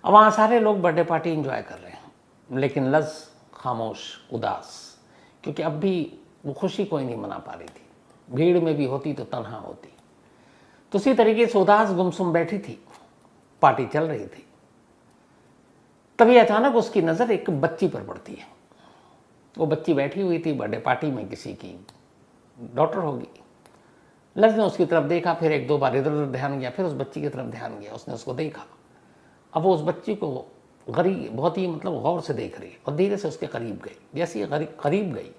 अब वहाँ सारे लोग बर्थडे पार्टी एंजॉय कर रहे हैं, लेकिन लस खामोश, उदास, क्योंकि अब भी वो खुशी कोई नहीं मना पा रही थी। भीड़ में भी होती तो तन्हा होती। तो उसी तरीके से उदास गुमसुम बैठी थी। पार्टी चल रही थी। तभी अचानक उसकी नज़र एक बच्ची पर पड़ती है। वो बच्ची बैठी हुई थी बर्थडे पार्टी में, किसी की डॉटर होगी। लज ने उसकी तरफ देखा, फिर 1-2 बार इधर उधर ध्यान गया, फिर उस बच्ची की तरफ ध्यान गया। उसने उसको देखा। अब वो उस बच्ची को बहुत ही गौर से देख रही और धीरे से उसके करीब गई। जैसे ही करीब गई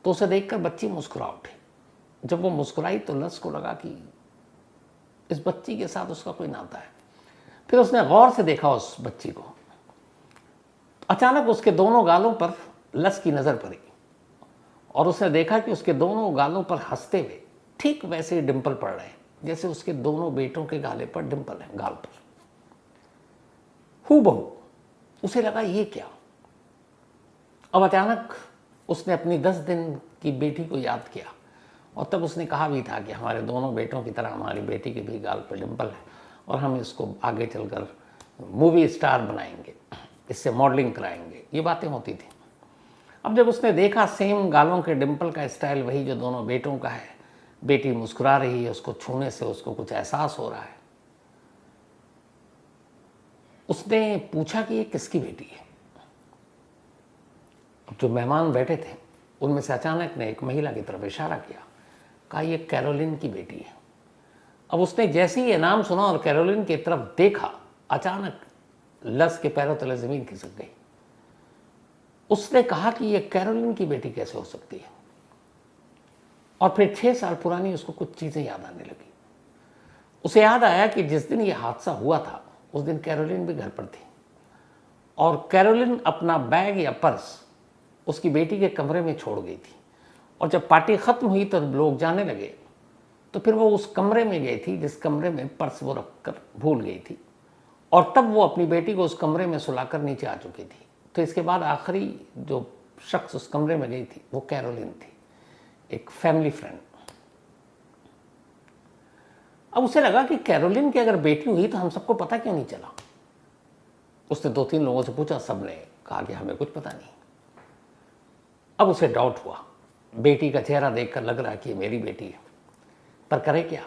तो उसे देखकर बच्ची मुस्कुरा उठी। जब वो मुस्कुराई तो लस को लगा कि इस बच्ची के साथ उसका कोई नाता है। फिर उसने गौर से देखा उस बच्ची को। अचानक उसके दोनों गालों पर लस की नज़र पड़ी और उसने देखा कि उसके दोनों गालों पर हंसते हुए ठीक वैसे ही डिंपल पड़ रहे हैं जैसे उसके दोनों बेटों के गाले पर डिंपल है, गाल पर हूबहू। उसे लगा ये क्या। अब अचानक उसने अपनी 10 दिन की बेटी को याद किया और तब उसने कहा भी था कि हमारे दोनों बेटों की तरह हमारी बेटी के भी गाल पर डिंपल है और हम इसको आगे चलकर मूवी स्टार बनाएंगे, इससे मॉडलिंग कराएंगे। ये बातें होती थी। अब जब उसने देखा सेम गालों के डिंपल का स्टाइल वही जो दोनों बेटों का है, बेटी मुस्कुरा रही है, उसको छूने से उसको कुछ एहसास हो रहा है। उसने पूछा कि ये किसकी बेटी है। अब जो मेहमान बैठे थे उनमें से अचानक ने एक महिला की तरफ इशारा किया, कहा ये कैरोलिन की बेटी है। अब उसने जैसे ही ये नाम सुना और कैरोलिन की तरफ देखा, अचानक लस के पैरों तले जमीन खिसक गई। उसने कहा कि ये कैरोलिन की बेटी कैसे हो सकती है। और फिर 6 साल पुरानी उसको कुछ चीज़ें याद आने लगी। उसे याद आया कि जिस दिन ये हादसा हुआ था उस दिन कैरोलिन भी घर पर थी और कैरोलिन अपना बैग या पर्स उसकी बेटी के कमरे में छोड़ गई थी। और जब पार्टी ख़त्म हुई तो लोग जाने लगे तो फिर वो उस कमरे में गई थी जिस कमरे में पर्स वो रखकर भूल गई थी और तब वो अपनी बेटी को उस कमरे में सुलाकर नीचे आ चुकी थी। तो इसके बाद आखिरी जो शख्स उस कमरे में गई थी वो कैरोलिन थी, एक फैमिली फ्रेंड। अब उसे लगा कि कैरोलिन की अगर बेटी हुई तो हम सबको पता क्यों नहीं चला। उसने 2-3 लोगों से पूछा, सबने कहा कि हमें कुछ पता नहीं। अब उसे डाउट हुआ। बेटी का चेहरा देखकर लग रहा कि मेरी बेटी है, पर करे क्या।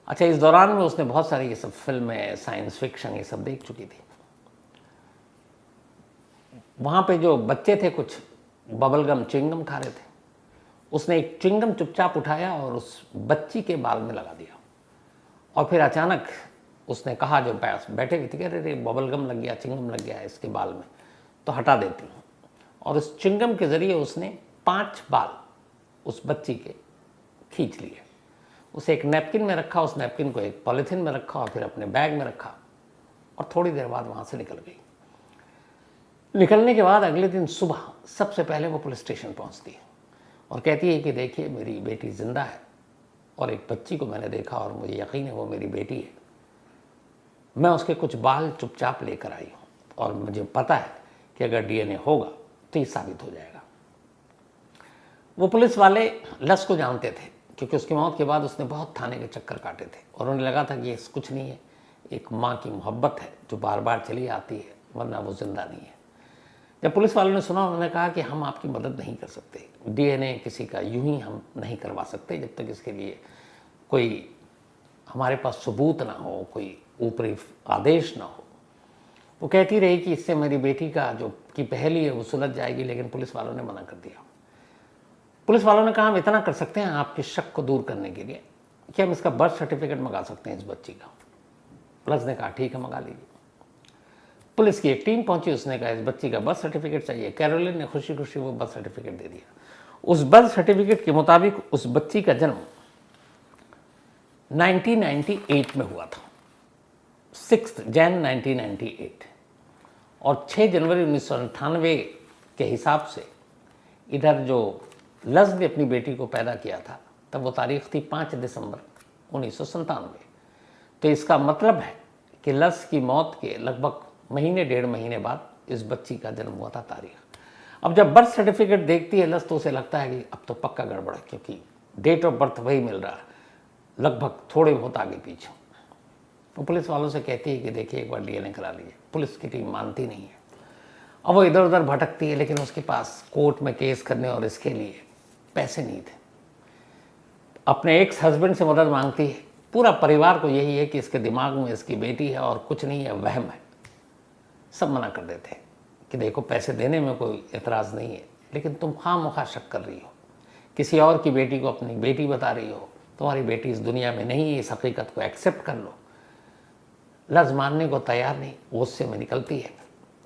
अच्छा, इस दौरान में उसने बहुत सारी ये सब फिल्में, साइंस फिक्शन ये सब देख चुकी थी। वहाँ पे जो बच्चे थे कुछ बबलगम च्युइंगम खा रहे थे। उसने एक च्युइंगम चुपचाप उठाया और उस बच्ची के बाल में लगा दिया और फिर अचानक उसने कहा, जो बैठे हुए थे, कह रहे थे बबलगम लग गया, च्युइंगम लग गया इसके बाल में, तो हटा देती हूँ। और उस च्युइंगम के ज़रिए उसने 5 बाल उस बच्ची के खींच लिए। उसे एक नैपकिन में रखा, उस नैपकिन को एक पॉलीथीन में रखा और फिर अपने बैग में रखा और थोड़ी देर बाद वहाँ से निकल गई। निकलने के बाद अगले दिन सुबह सबसे पहले वो पुलिस स्टेशन पहुँचती है और कहती है कि देखिए मेरी बेटी ज़िंदा है और एक बच्ची को मैंने देखा और मुझे यकीन है वो मेरी बेटी है। मैं उसके कुछ बाल चुपचाप लेकर आई हूँ और मुझे पता है कि अगर डीएनए होगा तो ये साबित हो जाएगा। वो पुलिस वाले लस को जानते थे क्योंकि उसकी मौत के बाद उसने बहुत थाने के चक्कर काटे थे और उन्हें लगा था कि ये कुछ नहीं है, एक माँ की मोहब्बत है जो बार बार चली आती है, वरना वो जिंदा नहीं है। जब पुलिस वालों ने सुना, उन्होंने कहा कि हम आपकी मदद नहीं कर सकते, डीएनए किसी का यूं ही हम नहीं करवा सकते जब तक इसके लिए कोई हमारे पास सबूत ना हो, कोई ऊपरी आदेश ना हो। वो कहती रही कि इससे मेरी बेटी का जो की पहेली है वो सुलझ जाएगी, लेकिन पुलिस वालों ने मना कर दिया। पुलिस वालों ने कहा हम इतना कर सकते हैं आपके शक को दूर करने के लिए कि हम इसका बर्थ सर्टिफिकेट मंगा सकते हैं इस बच्ची का। पुलिस ने कहा ठीक है मंगा लीजिए। पुलिस की एक टीम पहुंची, उसने कहा इस बच्ची का बर्थ सर्टिफिकेट चाहिए। कैरोलिन ने खुशी खुशी वो बर्थ सर्टिफिकेट दे दिया। उस बर्थ सर्टिफिकेट के मुताबिक उस बच्ची का जन्म 1998 में हुआ था, 6 जैन 1998, और 6 जनवरी 1998 के हिसाब से इधर जो लज़ ने अपनी बेटी को पैदा किया था तब वो तारीख थी 5 दिसंबर 1997। तो इसका मतलब है कि लज़ की मौत के लगभग महीने 1.5 महीने बाद इस बच्ची का जन्म हुआ था तारीख। अब जब बर्थ सर्टिफिकेट देखती है लज़ तो उसे लगता है कि अब तो पक्का गड़बड़ है, क्योंकि डेट ऑफ बर्थ वही मिल रहा है, लगभग थोड़े बहुत आगे पीछे। वो पुलिस वालों से कहती है कि देखिए एक बार डीएनए करा लीजिए। पुलिस की टीम मानती नहीं है। अब वो इधर उधर भटकती है, लेकिन उसके पास कोर्ट में केस करने और इसके लिए पैसे नहीं थे। अपने एक्स हस्बैंड से मदद मांगती है। पूरा परिवार को यही है कि इसके दिमाग में इसकी बेटी है और कुछ नहीं है, वहम है। सब मना कर देते हैं कि देखो पैसे देने में कोई एतराज़ नहीं है, लेकिन तुम खामखा शक कर रही हो, किसी और की बेटी को अपनी बेटी बता रही हो, तुम्हारी बेटी इस दुनिया में नहीं है, इस हकीकत को एक्सेप्ट कर लो। लज़ मानने को तैयार नहीं, गुस्से में निकलती है,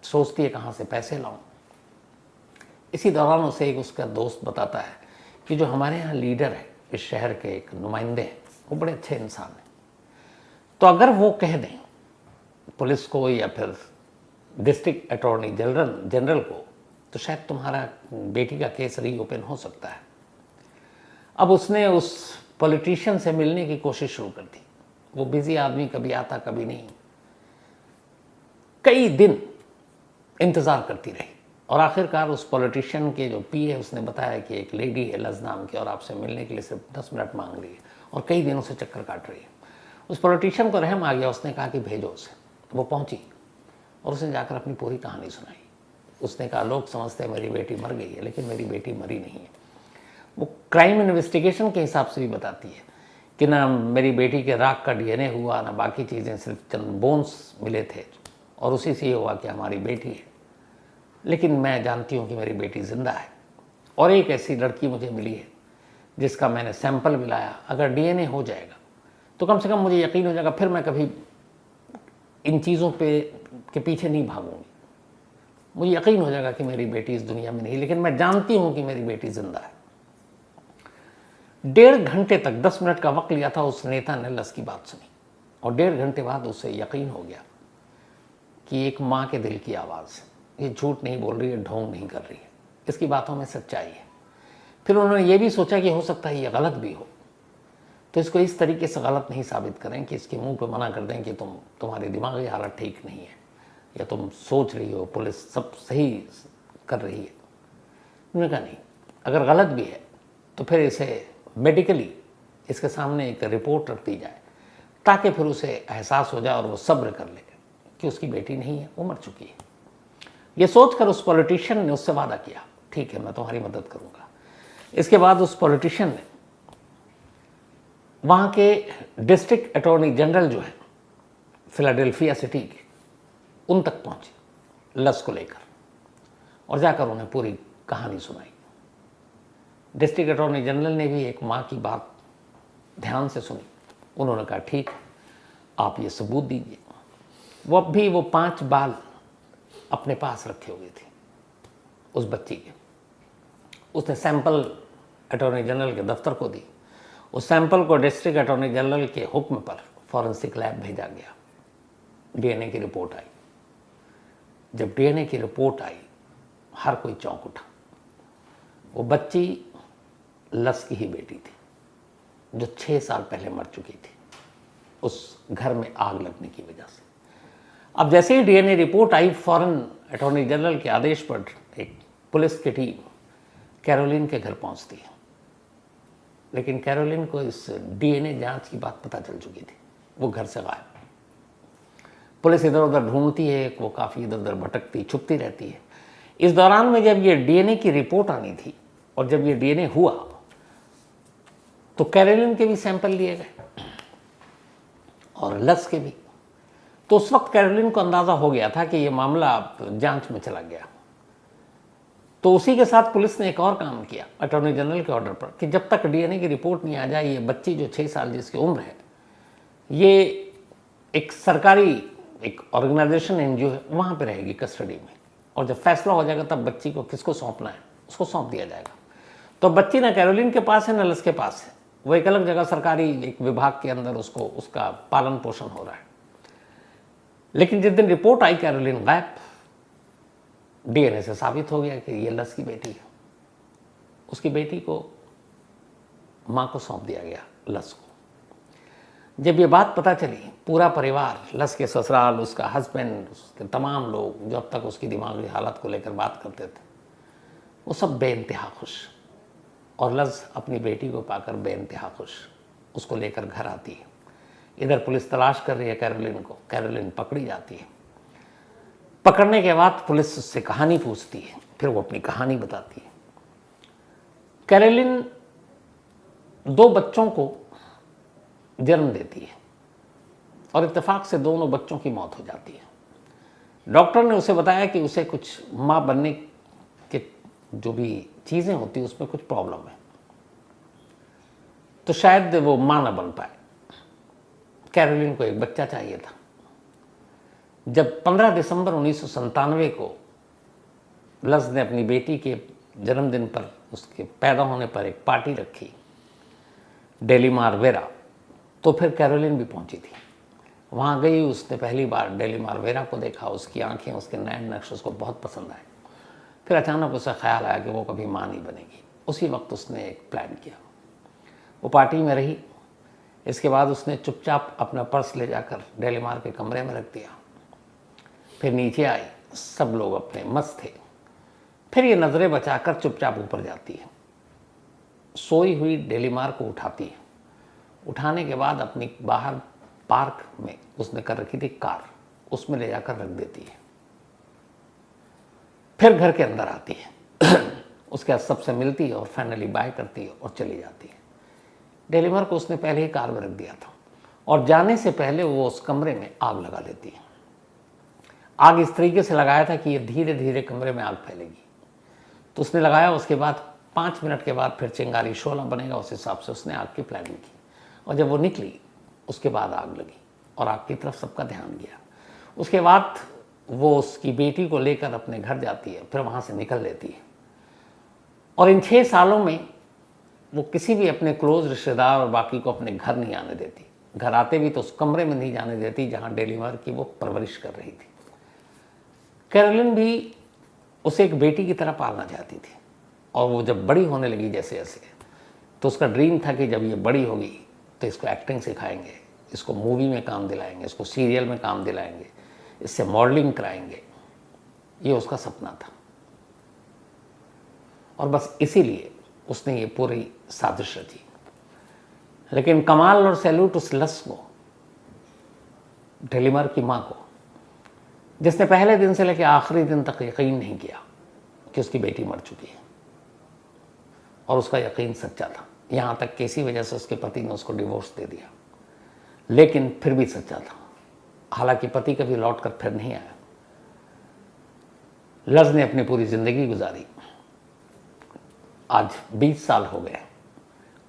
सोचती है कहाँ से पैसे लाऊं। इसी दौरान उसे एक उसका दोस्त बताता है कि जो हमारे यहाँ लीडर है, इस शहर के एक नुमाइंदे हैं, वो बड़े अच्छे इंसान हैं, तो अगर वो कह दें पुलिस को या फिर डिस्ट्रिक्ट अटॉर्नी जनरल को, तो शायद तुम्हारा बेटी का केस रीओपन हो सकता है। अब उसने उस पॉलिटिशियन से मिलने की कोशिश शुरू कर दी। वो बिजी आदमी, कभी आता कभी नहीं। कई दिन इंतज़ार करती रही और आखिरकार उस पॉलिटिशियन के जो पीए उसने बताया कि एक लेडी है लज़ नाम की और आपसे मिलने के लिए सिर्फ 10 मिनट मांग रही है और कई दिनों से चक्कर काट रही है। उस पॉलिटिशियन को रहम आ गया, उसने कहा कि भेजो उसे। वो पहुंची और उसने जाकर अपनी पूरी कहानी सुनाई। उसने कहा लोग समझते हैं मेरी बेटी मर गई है, लेकिन मेरी बेटी मरी नहीं है। वो क्राइम इन्वेस्टिगेशन के हिसाब से भी बताती है कि ना मेरी बेटी के राख का डीएनए हुआ, ना बाकी चीज़ें, सिर्फ चंद बोन्स मिले थे और उसी से ये हुआ कि हमारी बेटी है। लेकिन मैं जानती हूँ कि मेरी बेटी ज़िंदा है और एक ऐसी लड़की मुझे मिली है जिसका मैंने सैंपल भी लाया। अगर डीएनए हो जाएगा तो कम से कम मुझे यकीन हो जाएगा, फिर मैं कभी इन चीज़ों के पीछे नहीं भागूंगी। मुझे यकीन हो जाएगा कि मेरी बेटी इस दुनिया में नहीं, लेकिन मैं जानती हूँ कि मेरी बेटी ज़िंदा है। 1.5 घंटे तक 10 मिनट का वक्त लिया था उस नेता ने लज़ की बात सुनी और 1.5 घंटे बाद उसे यकीन हो गया कि एक माँ के दिल की आवाज़ है, ये झूठ नहीं बोल रही है, ढोंग नहीं कर रही है, इसकी बातों में सच्चाई है। फिर उन्होंने ये भी सोचा कि हो सकता है ये गलत भी हो, तो इसको इस तरीके से गलत नहीं साबित करें कि इसके मुंह पे मना कर दें कि तुम्हारी दिमागी हालत ठीक नहीं है या तुम सोच रही हो पुलिस सब सही कर रही है। उन्होंने कहा नहीं, अगर गलत भी है तो फिर इसे मेडिकली इसके सामने एक रिपोर्ट रख दी जाए ताकि फिर उसे एहसास हो जाए और वो सब्र कर ले कि उसकी बेटी नहीं है, वो मर चुकी है। ये सोचकर उस पॉलिटिशियन ने उससे वादा किया, ठीक है मैं तुम्हारी मदद करूंगा। इसके बाद उस पॉलिटिशियन ने वहाँ के डिस्ट्रिक्ट अटॉर्नी जनरल जो है फिलाडेल्फिया सिटी के, उन तक पहुँचे लज़ को लेकर और जाकर उन्हें पूरी कहानी सुनाई। डिस्ट्रिक्ट अटॉर्नी जनरल ने भी एक माँ की बात ध्यान से सुनी। उन्होंने कहा ठीक है, आप ये सबूत दीजिए। वो अब भी वो 5 बाल अपने पास रखे हुए थे उस बच्ची के। उसने सैंपल अटॉर्नी जनरल के दफ्तर को दी। उस सैंपल को डिस्ट्रिक्ट अटॉर्नी जनरल के हुक्म पर फॉरेंसिक लैब भेजा गया। डीएनए की रिपोर्ट आई। जब डीएनए की रिपोर्ट आई हर कोई चौंक उठा। वो बच्ची लज़ की ही बेटी थी जो 6 साल पहले मर चुकी थी उस घर में आग लगने की वजह से। अब जैसे ही डीएनए रिपोर्ट आई, फौरन अटॉर्नी जनरल के आदेश पर एक पुलिस की टीम कैरोलिन के घर पहुंचती है। लेकिन कैरोलिन को इस डीएनए जांच की बात पता चल चुकी थी, वो घर से गायब। पुलिस इधर उधर ढूंढती है, वो काफ़ी इधर उधर भटकती छुपती रहती है। इस दौरान में जब ये डीएनए की रिपोर्ट आनी थी और जब ये डीएनए हुआ तो कैरोलिन के भी सैंपल लिए गए और लज़ के भी। तो तो उस वक्त कैरोलिन को अंदाज़ा हो गया था कि ये मामला जांच में चला गया। तो उसी के साथ पुलिस ने एक और काम किया अटॉर्नी जनरल के ऑर्डर पर कि जब तक डीएनए की रिपोर्ट नहीं आ जाए, ये बच्ची जो 6 साल जिसकी उम्र है, ये एक सरकारी एक ऑर्गेनाइजेशन एनजीओ है, वहाँ पे रहेगी कस्टडी में, और जब फैसला हो जाएगा तब बच्ची को किसको सौंपना है उसको सौंप दिया जाएगा। तो बच्ची ना कैरोलिन के पास है ना लस के पास है, वो एक अलग जगह सरकारी एक विभाग के अंदर उसको उसका पालन पोषण हो रहा है। लेकिन जिस दिन रिपोर्ट आई कैरोलिन गायब, डीएनए से साबित हो गया कि ये लस की बेटी है। उसकी बेटी को माँ को सौंप दिया गया लस को। जब ये बात पता चली, पूरा परिवार, लस के ससुराल, उसका हस्बैंड, उसके तमाम लोग जो अब तक उसकी दिमागी हालत को लेकर बात करते थे, वो सब बेइंतहा खुश, और लस अपनी बेटी को पाकर बेइंतहा खुश उसको लेकर घर आती है। इधर पुलिस तलाश कर रही है कैरोलिन को, कैरोलिन पकड़ी जाती है। पकड़ने के बाद पुलिस उससे कहानी पूछती है, फिर वो अपनी कहानी बताती है। कैरोलिन 2 बच्चों को जन्म देती है और इत्तेफाक से दोनों बच्चों की मौत हो जाती है। डॉक्टर ने उसे बताया कि उसे कुछ माँ बनने के जो भी चीज़ें होती हैं उसमें कुछ प्रॉब्लम है, तो शायद वो माँ ना बन पाए। कैरोलिन को एक बच्चा चाहिए था। जब 15 दिसंबर 1997 को लस ने अपनी बेटी के जन्मदिन पर, उसके पैदा होने पर एक पार्टी रखी डेलीमार वेरा, तो फिर कैरोलिन भी पहुंची थी। वहाँ गई, उसने पहली बार डेलीमार वेरा को देखा, उसकी आंखें, उसके नैन नक्श उसको बहुत पसंद आए। फिर अचानक उसे ख्याल आया कि वो कभी माँ नहीं बनेगी। उसी वक्त उसने एक प्लान किया, वो पार्टी में रही। इसके बाद उसने चुपचाप अपना पर्स ले जाकर डेलीमार के कमरे में रख दिया। फिर नीचे आई, सब लोग अपने मस्त थे। फिर ये नज़रें बचाकर चुपचाप ऊपर जाती है, सोई हुई डेलीमार को उठाती है। उठाने के बाद अपनी बाहर पार्क में उसने कर रखी थी कार, उसमें ले जाकर रख देती है। फिर घर के अंदर आती है उसके सबसे मिलती है और फाइनली बाय करती है और चली जाती है। डेलीमार को उसने पहले ही कार में रख दिया था और जाने से पहले वो उस कमरे में आग लगा लेती है। आग इस तरीके से लगाया था कि ये धीरे धीरे कमरे में आग फैलेगी, तो उसने लगाया। उसके बाद 5 मिनट के बाद फिर चिंगारी शोला बनेगा, उस हिसाब से उसने आग की प्लानिंग की। और जब वो निकली उसके बाद आग लगी और आग की तरफ सबका ध्यान गया। उसके बाद वो उसकी बेटी को लेकर अपने घर जाती है, फिर वहाँ से निकल लेती है। और इन 6 सालों में वो किसी भी अपने क्लोज रिश्तेदार और बाकी को अपने घर नहीं आने देती। घर आते भी तो उस कमरे में नहीं जाने देती जहाँ डेलीमार की वो परवरिश कर रही थी। कैरोलिन भी उसे एक बेटी की तरह पालना चाहती थी, और वो जब बड़ी होने लगी जैसे जैसे, तो उसका ड्रीम था कि जब ये बड़ी होगी तो इसको एक्टिंग सिखाएंगे, इसको मूवी में काम दिलाएंगे, इसको सीरियल में काम दिलाएंगे, इससे मॉडलिंग कराएंगे। ये उसका सपना था, और बस इसीलिए उसने ये पूरी साजिश रची। लेकिन कमाल और सैल्यूट उस लस को, डेलीमार की माँ को, जिसने पहले दिन से लेकर आखिरी दिन तक यकीन नहीं किया कि उसकी बेटी मर चुकी है, और उसका यकीन सच्चा था। यहाँ तक कि इसी वजह से उसके पति ने उसको डिवोर्स दे दिया, लेकिन फिर भी सच्चा था। हालांकि पति कभी लौट कर फिर नहीं आया। लस ने अपनी पूरी ज़िंदगी गुजारी। आज 20 साल हो गए,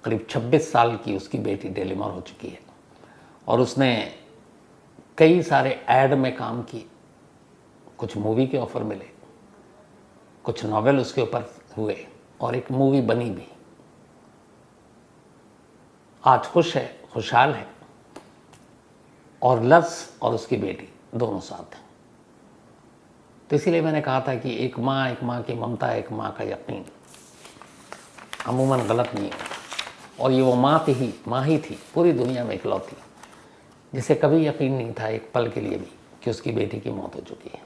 करीब 26 साल की उसकी बेटी डेलीमार हो चुकी है, और उसने कई सारे ऐड में काम किए, कुछ मूवी के ऑफर मिले, कुछ नॉवेल उसके ऊपर हुए, और एक मूवी बनी भी। आज खुश है, खुशहाल है, और लस और उसकी बेटी दोनों साथ हैं। तो इसीलिए मैंने कहा था कि एक माँ की ममता, एक माँ का यकीन अमूमन गलत नहीं है। और ये वो माँ ही थी पूरी दुनिया में इकलौती, जिसे कभी यकीन नहीं था एक पल के लिए भी कि उसकी बेटी की मौत हो चुकी है,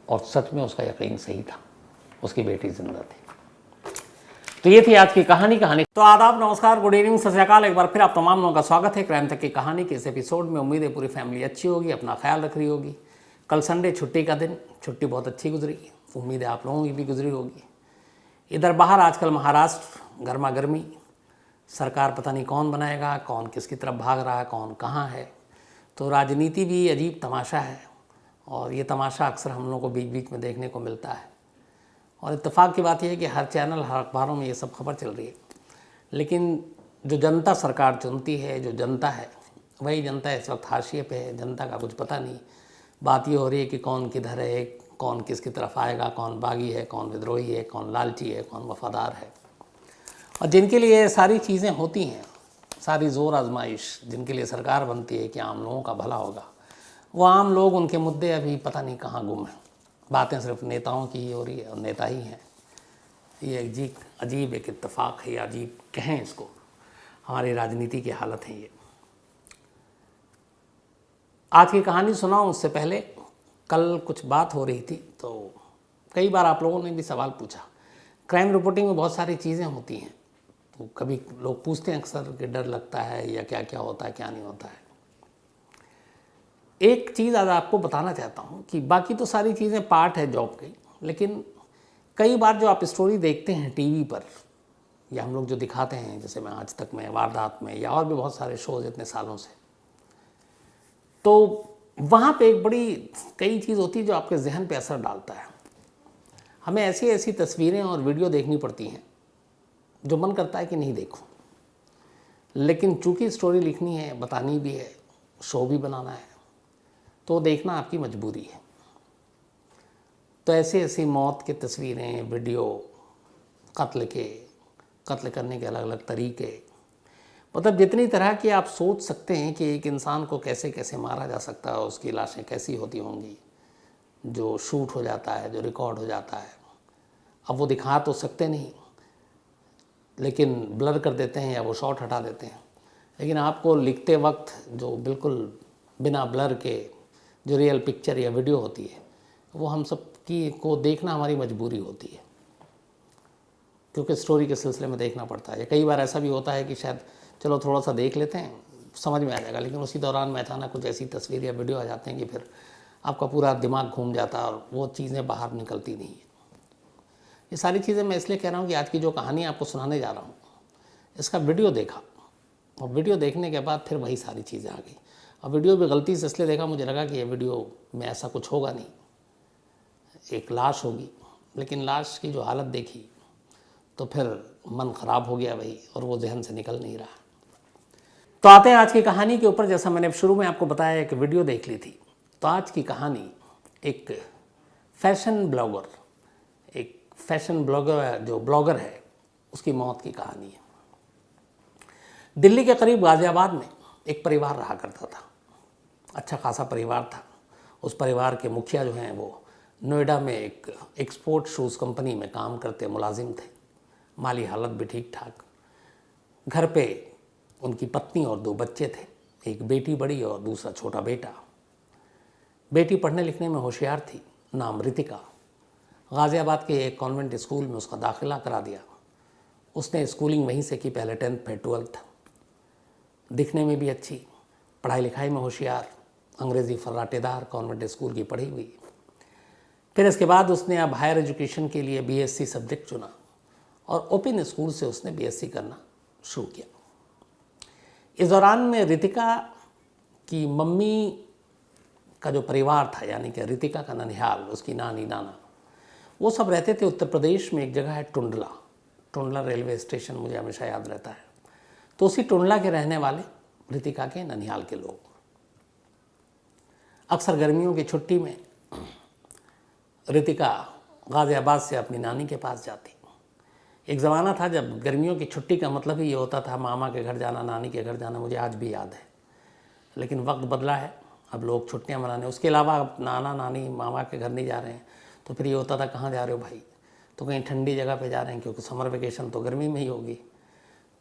और सच में उसका यकीन सही था, उसकी बेटी जिंदा थी। तो ये थी आज की कहानी। तो आदाब, नमस्कार, गुड इवनिंग, सत श्री अकाल। एक बार फिर आप तमाम लोगों का स्वागत है क्राइम तक की कहानी के इस एपिसोड में। उम्मीद है पूरी फैमिली अच्छी होगी, अपना ख्याल रख रही होगी। कल संडे छुट्टी का दिन, छुट्टी बहुत अच्छी गुजरी, उम्मीद है आप लोगों की भी गुजरी होगी। इधर बाहर आजकल महाराष्ट्र गर्मा गर्मी, सरकार पता नहीं कौन बनाएगा, कौन किसकी तरफ भाग रहा है, कौन कहाँ है। तो राजनीति भी अजीब तमाशा है और ये तमाशा अक्सर हम लोगों को बीच बीच में देखने को मिलता है। और इत्तेफाक की बात यह है कि हर चैनल, हर अखबारों में ये सब खबर चल रही है, लेकिन जो जनता सरकार चुनती है, जो जनता है, वही जनता इस वक्त हाशिए पे है। जनता का कुछ पता नहीं। बात ये हो रही है कि कौन किधर है, कौन किसकी तरफ आएगा, कौन बागी है, कौन विद्रोही है, कौन लालची है, कौन वफादार है। और जिनके लिए सारी चीज़ें होती हैं, सारी ज़ोर आजमाइश जिनके लिए सरकार बनती है कि आम लोगों का भला होगा, वो आम लोग, उनके मुद्दे अभी पता नहीं कहाँ गुम हैं। बातें सिर्फ नेताओं की ही हो रही है और नेता ही हैं। ये अजीब एक इत्तेफाक है, या अजीब कहें इसको, हमारी राजनीति की हालत है ये। आज की कहानी सुनाऊं उससे पहले कल कुछ बात हो रही थी, तो कई बार आप लोगों ने भी सवाल पूछा। क्राइम रिपोर्टिंग में बहुत सारी चीज़ें होती हैं, तो कभी लोग पूछते हैं अक्सर कि डर लगता है या क्या क्या होता है, क्या नहीं होता है। एक चीज़ आज आपको बताना चाहता हूँ कि बाकी तो सारी चीज़ें पार्ट है जॉब की, लेकिन कई बार जो आप स्टोरी देखते हैं टीवी पर या हम लोग जो दिखाते हैं, जैसे मैं आज तक में, वारदात में, या और भी बहुत सारे शोज़ इतने सालों से, तो वहाँ पे एक बड़ी कई चीज़ होती है जो आपके जहन पे असर डालता है। हमें ऐसी ऐसी तस्वीरें और वीडियो देखनी पड़ती हैं जो मन करता है कि नहीं देखूं, लेकिन चूंकि स्टोरी लिखनी है, बतानी भी है, शो भी बनाना है, तो देखना आपकी मजबूरी है। तो ऐसी ऐसी मौत की तस्वीरें, वीडियो, कत्ल करने के अलग अलग तरीके, मतलब जितनी तरह की आप सोच सकते हैं कि एक इंसान को कैसे कैसे मारा जा सकता है, उसकी लाशें कैसी होती होंगी, जो शूट हो जाता है, जो रिकॉर्ड हो जाता है। अब वो दिखा तो सकते नहीं, लेकिन ब्लर कर देते हैं या वो शॉट हटा देते हैं, लेकिन आपको लिखते वक्त जो बिल्कुल बिना ब्लर के जो रियल पिक्चर या वीडियो होती है, वो हम सब की को देखना हमारी मजबूरी होती है, क्योंकि स्टोरी के सिलसिले में देखना पड़ता है। कई बार ऐसा भी होता है कि शायद चलो थोड़ा सा देख लेते हैं, समझ में आ जाएगा, लेकिन उसी दौरान में अचानक कुछ ऐसी तस्वीर या वीडियो आ जाते हैं कि फिर आपका पूरा दिमाग घूम जाता है और वो चीज़ें बाहर निकलती नहीं है। ये सारी चीज़ें मैं इसलिए कह रहा हूँ कि आज की जो कहानी आपको सुनाने जा रहा हूँ, इसका वीडियो देखा और वीडियो देखने के बाद फिर वही सारी चीज़ें आ गई। और वीडियो भी गलती से इसलिए देखा, मुझे लगा कि ये वीडियो में ऐसा कुछ होगा नहीं, एक लाश होगी, लेकिन लाश की जो हालत देखी तो फिर मन ख़राब हो गया भाई, और वो जहन से निकल नहीं रहा। तो आते हैं आज की कहानी के ऊपर। जैसा मैंने शुरू में आपको बताया, एक वीडियो देख ली थी, तो आज की कहानी एक फैशन ब्लॉगर जो ब्लॉगर है, उसकी मौत की कहानी है। दिल्ली के करीब गाज़ियाबाद में एक परिवार रहा करता था, अच्छा खासा परिवार था। उस परिवार के मुखिया जो हैं वो नोएडा में एक एक्सपोर्ट शूज़ कंपनी में काम करते मुलाजिम थे, माली हालत भी ठीक ठाक। घर पे उनकी पत्नी और 2 बच्चे थे, एक बेटी बड़ी और दूसरा छोटा बेटा। बेटी पढ़ने लिखने में होशियार थी, नाम रितिका। गाज़ियाबाद के एक कॉन्वेंट स्कूल में उसका दाखिला करा दिया। उसने स्कूलिंग वहीं से की, पहले 10th फिर 12th। दिखने में भी अच्छी, पढ़ाई लिखाई में होशियार, अंग्रेज़ी फर्राटेदार, कॉन्वेंट स्कूल की पढ़ी हुई। फिर इसके बाद उसने अब हायर एजुकेशन के लिए BSc सब्जेक्ट चुना और ओपन स्कूल से उसने BSc करना शुरू किया। इस दौरान में रितिका की मम्मी का जो परिवार था, यानी कि रितिका का ननिहाल, उसकी नानी नाना, वो सब रहते थे उत्तर प्रदेश में। एक जगह है टुंडला रेलवे स्टेशन, मुझे हमेशा याद रहता है। तो उसी टुंडला के रहने वाले रितिका के ननिहाल के लोग अक्सर गर्मियों की छुट्टी में रितिका गाज़ियाबाद से अपनी नानी के पास जाती। एक ज़माना था जब गर्मियों की छुट्टी का मतलब ही ये होता था मामा के घर जाना, नानी के घर जाना, मुझे आज भी याद है। लेकिन वक्त बदला है, अब लोग छुट्टियां मनाने, उसके अलावा अब नाना नानी मामा के घर नहीं जा रहे हैं। तो फिर ये होता था, कहाँ जा रहे हो भाई? तो कहीं ठंडी जगह पे जा रहे हैं, क्योंकि समर वेकेशन तो गर्मी में ही होगी।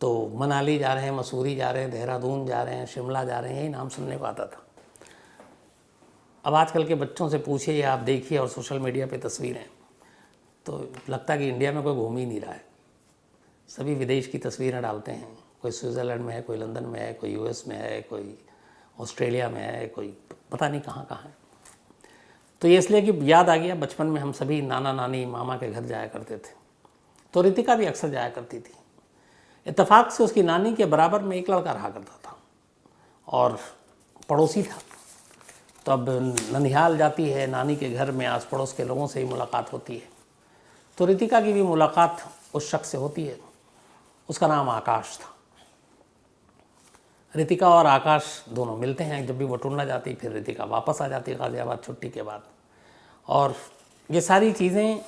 तो मनाली जा रहे हैं, मसूरी जा रहे हैं, देहरादून जा रहे हैं, शिमला जा रहे हैं, यही नाम सुनने को आता था। अब आजकल के बच्चों से पूछिए या आप देखिए और सोशल मीडिया पे तस्वीरें, तो लगता है कि इंडिया में कोई घूम ही नहीं रहा है। सभी विदेश की तस्वीरें डालते हैं, कोई स्विट्ज़रलैंड में है, कोई लंदन में है, कोई US में है, कोई ऑस्ट्रेलिया में है, कोई पता नहीं कहाँ कहाँ है। तो ये इसलिए कि याद आ गया, बचपन में हम सभी नाना नानी मामा के घर जाया करते थे, तो रितिका भी अक्सर जाया करती थी। इत्तेफाक से उसकी नानी के बराबर में एक लड़का रहा करता था और पड़ोसी था। तो अब ननिहाल जाती है, नानी के घर में आस पड़ोस के लोगों से ही मुलाकात होती है। तो रितिका की भी मुलाकात उस शख्स से होती है, उसका नाम आकाश था। रितिका और आकाश दोनों मिलते हैं, जब भी वो टुंडला जाती फिर रितिका वापस आ जाती गाज़ियाबाद छुट्टी के बाद, और ये सारी चीज़ें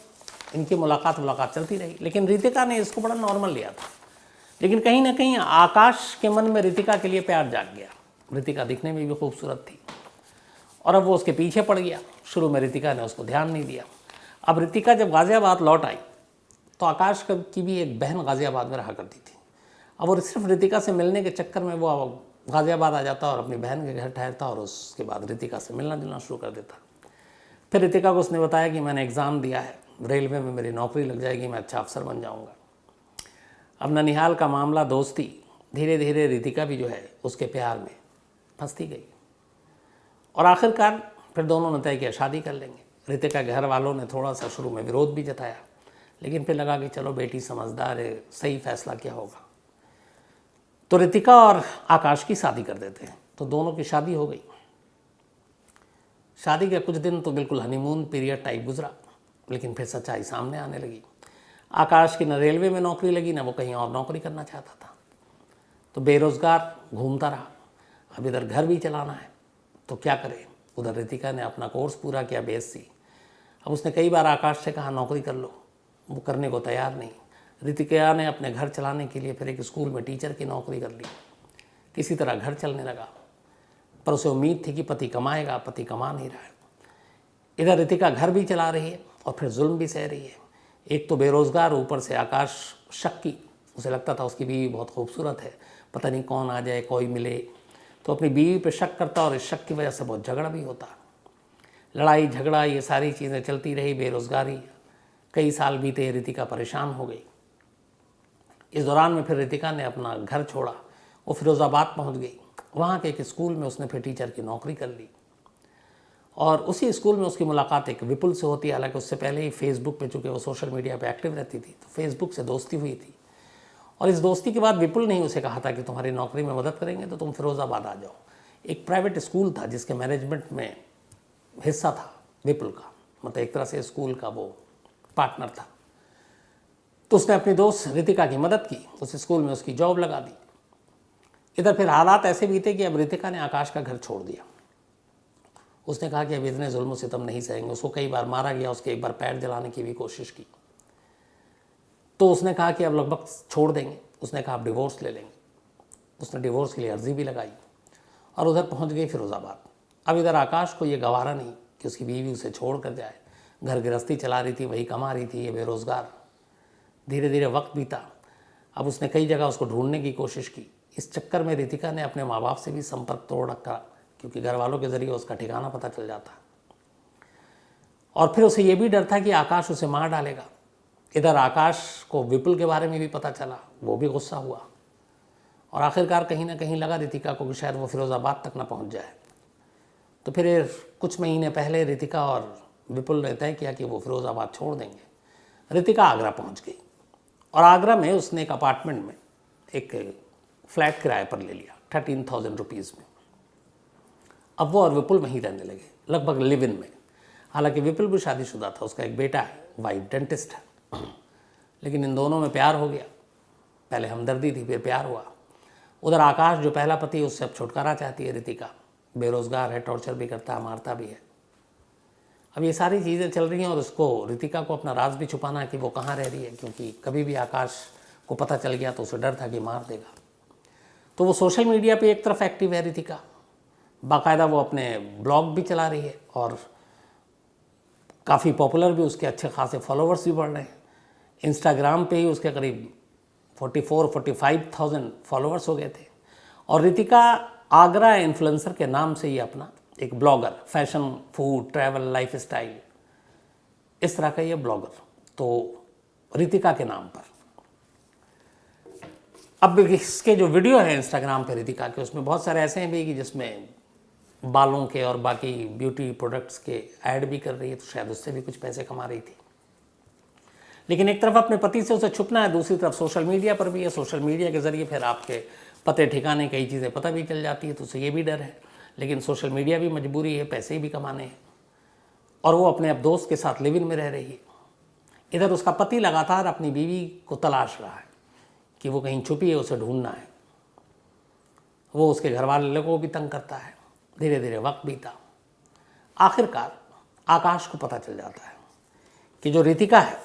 इनकी मुलाकात चलती रही। लेकिन रितिका ने इसको बड़ा नॉर्मल लिया था। लेकिन कहीं ना कहीं आकाश के मन में रितिका के लिए प्यार जाग गया। रितिका दिखने में भी खूबसूरत थी और अब वो उसके पीछे पड़ गया। शुरू में रितिका ने उसको ध्यान नहीं दिया। अब रितिका जब गाज़ियाबाद लौट आई तो आकाश की भी एक बहन गाज़ियाबाद में रहा करती थी। अब वो सिर्फ रितिका से मिलने के चक्कर में वो गाज़ियाबाद आ जाता और अपनी बहन के घर ठहरता और उसके बाद रितिका से मिलना जुलना शुरू कर देता। फिर रितिका को उसने बताया कि मैंने एग्ज़ाम दिया है, रेलवे में मेरी नौकरी लग जाएगी, मैं अच्छा अफसर बन जाऊँगा। अब ननिहाल का मामला दोस्ती, धीरे धीरे रितिका भी जो है उसके प्यार में फंसती गई और आखिरकार फिर दोनों ने तय किया शादी कर लेंगे। रितिका के घर वालों ने थोड़ा सा शुरू में विरोध भी जताया, लेकिन फिर लगा कि चलो बेटी समझदार है, सही फैसला क्या होगा। तो रितिका और आकाश की शादी कर देते हैं। तो दोनों की शादी हो गई। शादी के कुछ दिन तो बिल्कुल हनीमून पीरियड टाइप गुजरा, लेकिन फिर सच्चाई सामने आने लगी। आकाश की न रेलवे में नौकरी लगी, न वो कहीं और नौकरी करना चाहता था। तो बेरोज़गार घूमता रहा। अब इधर घर भी चलाना है तो क्या करे। उधर रितिका ने अपना कोर्स पूरा किया BSc। अब उसने कई बार आकाश से कहा नौकरी कर लो, वो करने को तैयार नहीं। रितिका ने अपने घर चलाने के लिए फिर एक स्कूल में टीचर की नौकरी कर ली। किसी तरह घर चलने लगा, पर उसे उम्मीद थी कि पति कमाएगा, पति कमा नहीं रहा है। इधर रितिका घर भी चला रही है और फिर जुल्म भी सह रही है। एक तो बेरोज़गार, ऊपर से आकाश शक्की। उसे लगता था उसकी बीवी बहुत खूबसूरत है, पता नहीं कौन आ जाए, कोई मिले। तो अपनी बीवी पे शक करता और इस शक की वजह से बहुत झगड़ा भी होता। लड़ाई झगड़ा ये सारी चीज़ें चलती रही, बेरोज़गारी। कई साल बीते, रितिका परेशान हो गई। इस दौरान में फिर रितिका ने अपना घर छोड़ा, वो फिरोज़ाबाद पहुंच गई। वहाँ के एक स्कूल में उसने फिर टीचर की नौकरी कर ली और उसी स्कूल में उसकी मुलाकात एक विपुल से होती है। हालांकि उससे पहले ही फेसबुक पे, चूँकि वो सोशल मीडिया पे एक्टिव रहती थी, तो फेसबुक से दोस्ती हुई थी। और इस दोस्ती के बाद विपुल ने ही उसे कहा था कि तुम्हारी नौकरी में मदद करेंगे तो तुम फिरोज़ाबाद आ जाओ। एक प्राइवेट स्कूल था जिसके मैनेजमेंट में हिस्सा था विपुल का, मतलब एक तरह से स्कूल का वो पार्टनर था। तो उसने अपनी दोस्त रितिका की मदद की, उस स्कूल में उसकी जॉब लगा दी। इधर फिर हालात ऐसे बीते कि अब रितिका ने आकाश का घर छोड़ दिया। उसने कहा कि अब इतने जुल्म सितम नहीं सहेंगे। उसको कई बार मारा गया, उसके एक बार पैर जलाने की भी कोशिश की। तो उसने कहा कि अब लगभग छोड़ देंगे। उसने कहा अब डिवोर्स ले लेंगे। उसने डिवोर्स के लिए अर्जी भी लगाई और उधर पहुंच गई फिरोज़ाबाद। अब इधर आकाश को ये गवारा नहीं कि उसकी बीवी उसे छोड़ कर जाए। घर गृहस्थी चला रही थी, वही कमा रही थी, ये बेरोज़गार। धीरे धीरे वक्त बीता। अब उसने कई जगह उसको ढूंढने की कोशिश की। इस चक्कर में रितिका ने अपने माँ बाप से भी संपर्क तोड़ रखा, क्योंकि घर वालों के ज़रिए उसका ठिकाना पता चल जाता। और फिर उसे ये भी डर था कि आकाश उसे मार डालेगा। इधर आकाश को विपुल के बारे में भी पता चला, वो भी गुस्सा हुआ और आखिरकार कहीं ना कहीं लगा रितिका को कि शायद वो फिरोज़ाबाद तक ना पहुंच जाए। तो फिर कुछ महीने पहले रितिका और विपुल ने तय किया कि वो फिरोज़ाबाद छोड़ देंगे। रितिका आगरा पहुंच गई और आगरा में उसने एक अपार्टमेंट में एक फ्लैट किराए पर ले लिया 13,000 रुपीज़ में। अब वो और विपुल वहीं रहने लगे, लगभग लिव इन में। हालांकि विपुल भी शादीशुदा था, उसका एक बेटा है, वाइफ डेंटिस्ट है। लेकिन इन दोनों में प्यार हो गया। पहले हमदर्दी थी, फिर प्यार हुआ। उधर आकाश जो पहला पति है, उससे अब छुटकारा चाहती है रितिका। बेरोज़गार है, टॉर्चर भी करता है, मारता भी है। अब ये सारी चीज़ें चल रही हैं और उसको, रितिका को अपना राज भी छुपाना है कि वो कहाँ रह रही है, क्योंकि कभी भी आकाश को पता चल गया तो उसे डर था कि मार देगा। तो वो सोशल मीडिया पे एक तरफ एक्टिव है रितिका, बाकायदा वो अपने ब्लॉग भी चला रही है और काफ़ी पॉपुलर भी, उसके अच्छे खासे फॉलोअर्स भी बढ़ रहे हैं। इंस्टाग्राम पे ही उसके करीब 44-45,000 फॉलोअर्स हो गए थे। और रितिका आगरा इन्फ्लुएंसर के नाम से ही अपना एक blogger, fashion, food, travel, life style, इस तरह का ये ब्लॉगर, तो रितिका के नाम पर। अब इसके जो वीडियो है इंस्टाग्राम पे रितिका के, उसमें बहुत सारे ऐसे हैं भी कि जिसमें बालों के और बाकी ब्यूटी प्रोडक्ट्स के ऐड भी कर रही है, तो शायद उससे भी कुछ पैसे कमा रही थी। लेकिन एक तरफ अपने पति से उसे छुपना है, दूसरी तरफ सोशल मीडिया पर भी है। सोशल मीडिया के ज़रिए फिर आपके पते ठिकाने कई चीज़ें पता भी चल जाती है, तो उसे ये भी डर है। लेकिन सोशल मीडिया भी मजबूरी है, पैसे भी कमाने हैं, और वो अपने अब दोस्त के साथ लिव इन में रह रही है। इधर उसका पति लगातार अपनी बीवी को तलाश रहा है कि वो कहीं छुपी है, उसे ढूंढना है। वो उसके घर वाले को भी तंग करता है। धीरे धीरे वक्त बीता। आखिरकार आकाश को पता चल जाता है कि जो रितिका है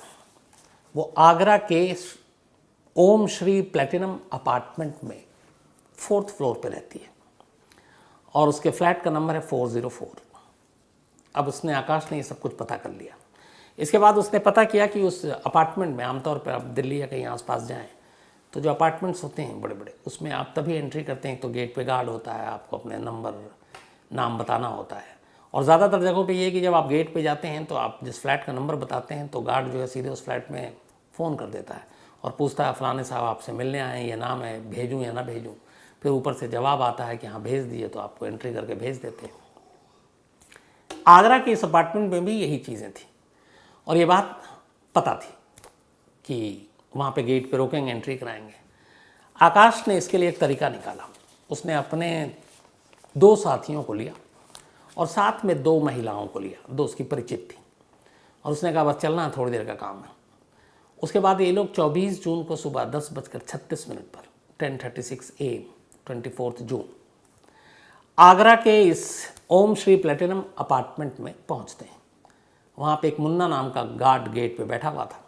वो आगरा के ओम श्री प्लेटिनम अपार्टमेंट में 4th फ्लोर पे रहती है और उसके फ्लैट का नंबर है 404। अब उसने आकाश ने ये सब कुछ पता कर लिया। इसके बाद उसने पता किया कि उस अपार्टमेंट में, आमतौर पर आप दिल्ली या कहीं आसपास जाएं तो जो अपार्टमेंट्स होते हैं बड़े बड़े, उसमें आप तभी एंट्री करते हैं तो गेट पे गार्ड होता है, आपको अपने नाम बताना होता है। और ज़्यादातर जगहों पे ये है कि जब आप गेट पे जाते हैं तो आप जिस फ्लैट का नंबर बताते हैं तो गार्ड जो है सीधे उस फ्लैट में फ़ोन कर देता है और पूछता है फलाने साहब आपसे मिलने आए हैं, ये नाम है, भेजूँ या ना भेजूँ। फिर ऊपर से जवाब आता है कि हाँ भेज दिए, तो आपको एंट्री करके भेज देते हैं। आगरा के इस अपार्टमेंट में भी यही चीज़ें थी और ये बात पता थी कि वहाँ पे गेट पे रोकेंगे, एंट्री कराएंगे। आकाश ने इसके लिए एक तरीका निकाला। उसने अपने 2 साथियों को लिया और साथ में 2 महिलाओं को लिया, 2 उसकी परिचित थी, और उसने कहा बस चलना, थोड़ी देर का काम है। उसके बाद ये लोग 24 जून को सुबह 10:36 पर 10:36 AM 24 जून आगरा के इस ओम श्री प्लेटिनम अपार्टमेंट में पहुंचते हैं। वहाँ पे एक मुन्ना नाम का गार्ड गेट पे बैठा हुआ था।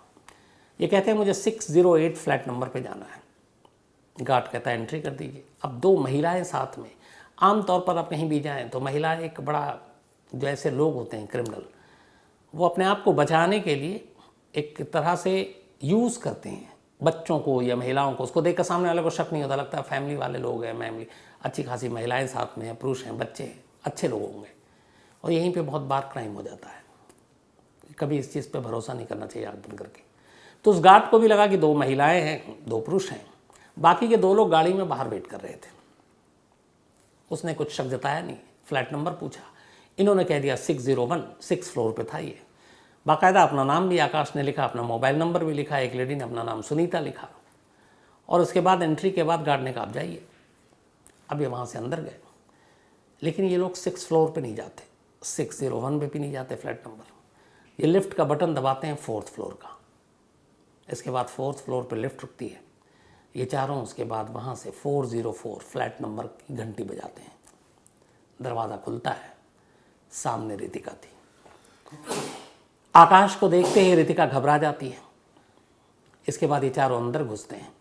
ये कहते हैं मुझे 608 फ्लैट नंबर पे जाना है। गार्ड कहता है एंट्री कर दीजिए। अब 2 महिलाएं साथ में। आमतौर पर आप कहीं भी जाएं तो महिलाएं एक बड़ा, जो ऐसे लोग होते हैं क्रिमिनल, वो अपने आप को बचाने के लिए एक तरह से यूज़ करते हैं बच्चों को या महिलाओं को। उसको देखकर सामने वाले को शक नहीं होता, लगता है फैमिली वाले लोग हैं, फैमिली अच्छी खासी महिलाएं साथ में हैं, पुरुष हैं, बच्चे हैं, अच्छे लोग होंगे। और यहीं पे बहुत बार क्राइम हो जाता है। कभी इस चीज़ पे भरोसा नहीं करना चाहिए आँख बंद करके। तो उस गार्ड को भी लगा कि 2 महिलाएं हैं, 2 पुरुष हैं, बाकी के 2 लोग गाड़ी में बाहर वेट कर रहे थे। उसने कुछ शक जताया नहीं, फ्लैट नंबर पूछा, इन्होंने कह दिया 601, 6 फ्लोर पे था ये। बाकायदा अपना नाम भी आकाश ने लिखा, अपना मोबाइल नंबर भी लिखा, एक लेडी ने अपना नाम सुनीता लिखा। और उसके बाद एंट्री के बाद गार्ड ने कहा आप जाइए। अब ये वहाँ से अंदर गए, लेकिन ये लोग 6 फ्लोर पे नहीं जाते, 601 पे भी नहीं जाते फ्लैट नंबर। ये लिफ्ट का बटन दबाते हैं 4th फ्लोर का। इसके बाद 4th फ्लोर पे लिफ्ट रुकती है। ये चारों उसके बाद वहाँ से 404 फ्लैट नंबर की घंटी बजाते हैं। दरवाज़ा खुलता है, सामने रितिका थी। आकाश को देखते ही रितिका घबरा जाती है। इसके बाद ये चारों अंदर घुसते हैं।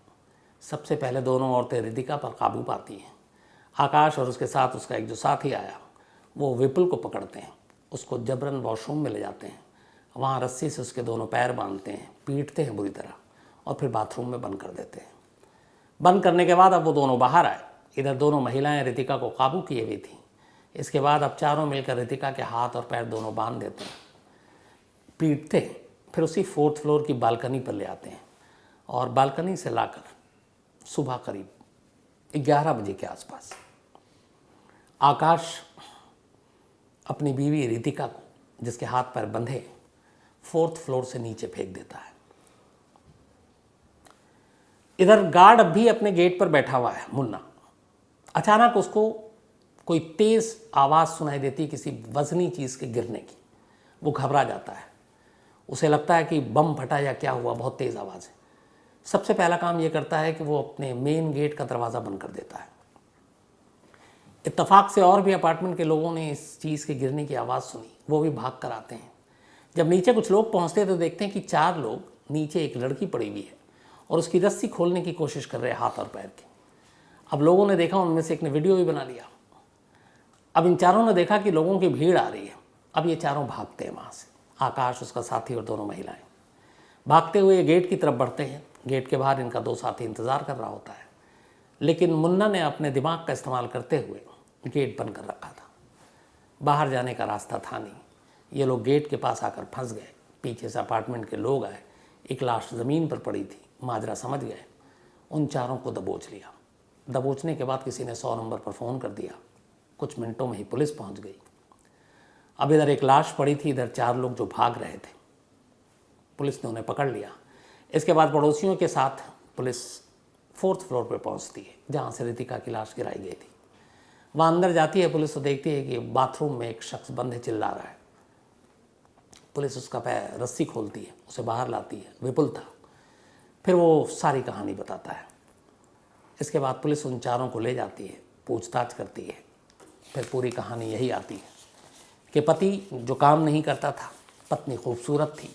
सबसे पहले दोनों औरतें रितिका पर काबू पाती हैं। आकाश और उसके साथ उसका एक जो साथी आया, वो विपुल को पकड़ते हैं, उसको जबरन वॉशरूम में ले जाते हैं। वहाँ रस्सी से उसके दोनों पैर बांधते हैं, पीटते हैं बुरी तरह और फिर बाथरूम में बंद कर देते हैं। बंद करने के बाद अब वो दोनों बाहर आए। इधर दोनों महिलाएं रितिका को काबू किए हुई थी। इसके बाद अब चारों मिलकर रितिका के हाथ और पैर दोनों बांध देते हैं, पीटते हैं, फिर उसी 4th फ्लोर की बालकनी पर ले आते हैं और बालकनी से लाकर सुबह करीब 11 बजे के आसपास आकाश अपनी बीवी रितिका को, जिसके हाथ पैर बंधे, 4th फ्लोर से नीचे फेंक देता है। इधर गार्ड अब भी अपने गेट पर बैठा हुआ है, मुन्ना। अचानक उसको कोई तेज आवाज़ सुनाई देती है किसी वजनी चीज़ के गिरने की। वो घबरा जाता है, उसे लगता है कि बम फटा या क्या हुआ, बहुत तेज़ आवाज़ है। सबसे पहला काम ये करता है कि वो अपने मेन गेट का दरवाज़ा बंद कर देता है। इत्तेफाक से और भी अपार्टमेंट के लोगों ने इस चीज़ के गिरने की आवाज़ सुनी, वो भी भाग कर आते हैं। जब नीचे कुछ लोग पहुंचते हैं तो देखते हैं कि 4 लोग, नीचे एक लड़की पड़ी हुई है और उसकी रस्सी खोलने की कोशिश कर रहे हैं हाथ और पैर की। अब लोगों ने देखा, उनमें से एक ने वीडियो भी बना लिया। अब इन चारों ने देखा कि लोगों की भीड़ आ रही है। अब ये चारों भागते हैं वहाँ से, आकाश, उसका साथी और दोनों महिलाएं। भागते हुए गेट की तरफ बढ़ते हैं। गेट के बाहर इनका 2 साथी इंतज़ार कर रहा होता है, लेकिन मुन्ना ने अपने दिमाग का इस्तेमाल करते हुए गेट बंद कर रखा था। बाहर जाने का रास्ता था नहीं। ये लोग गेट के पास आकर फंस गए। पीछे से अपार्टमेंट के लोग आए, एक लाश ज़मीन पर पड़ी थी, माजरा समझ गए, उन चारों को दबोच लिया। दबोचने के बाद किसी ने 100 नंबर पर फ़ोन कर दिया। कुछ मिनटों में ही पुलिस पहुंच गई। अब इधर एक लाश पड़ी थी, इधर 4 लोग जो भाग रहे थे। पुलिस ने उन्हें पकड़ लिया। इसके बाद पड़ोसियों के साथ पुलिस 4th फ्लोर पर पहुंचती है, जहां से रितिका की लाश गिराई गई थी। वह अंदर जाती है, पुलिस तो देखती है कि बाथरूम में एक शख्स बंद है, चिल्ला रहा है। पुलिस उसका पैर रस्सी खोलती है, उसे बाहर लाती है, विपुल था। फिर वो सारी कहानी बताता है। इसके बाद पुलिस उन चारों को ले जाती है, पूछताछ करती है। फिर पूरी कहानी यही आती है कि पति जो काम नहीं करता था, पत्नी खूबसूरत थी,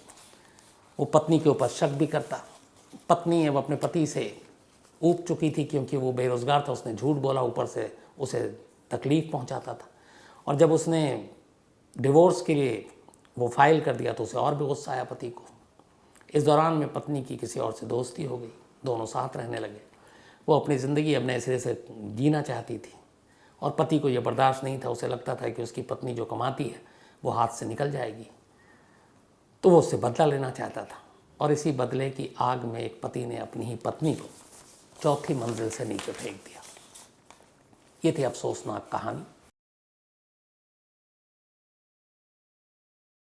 वो पत्नी के ऊपर शक भी करता। पत्नी अब अपने पति से ऊब चुकी थी क्योंकि वो बेरोज़गार था, उसने झूठ बोला, ऊपर से उसे तकलीफ़ पहुंचाता था। और जब उसने डिवोर्स के लिए वो फाइल कर दिया तो उसे और भी गुस्सा आया पति को। इस दौरान में पत्नी की किसी और से दोस्ती हो गई, दोनों साथ रहने लगे। वो अपनी ज़िंदगी अब नए सिरे से जीना चाहती थी और पति को यह बर्दाश्त नहीं था। उसे लगता था कि उसकी पत्नी जो कमाती है वो हाथ से निकल जाएगी, तो वो उससे बदला लेना चाहता था। और इसी बदले की आग में एक पति ने अपनी ही पत्नी को चौथी मंजिल से नीचे फेंक दिया। ये थी अफसोसनाक कहानी।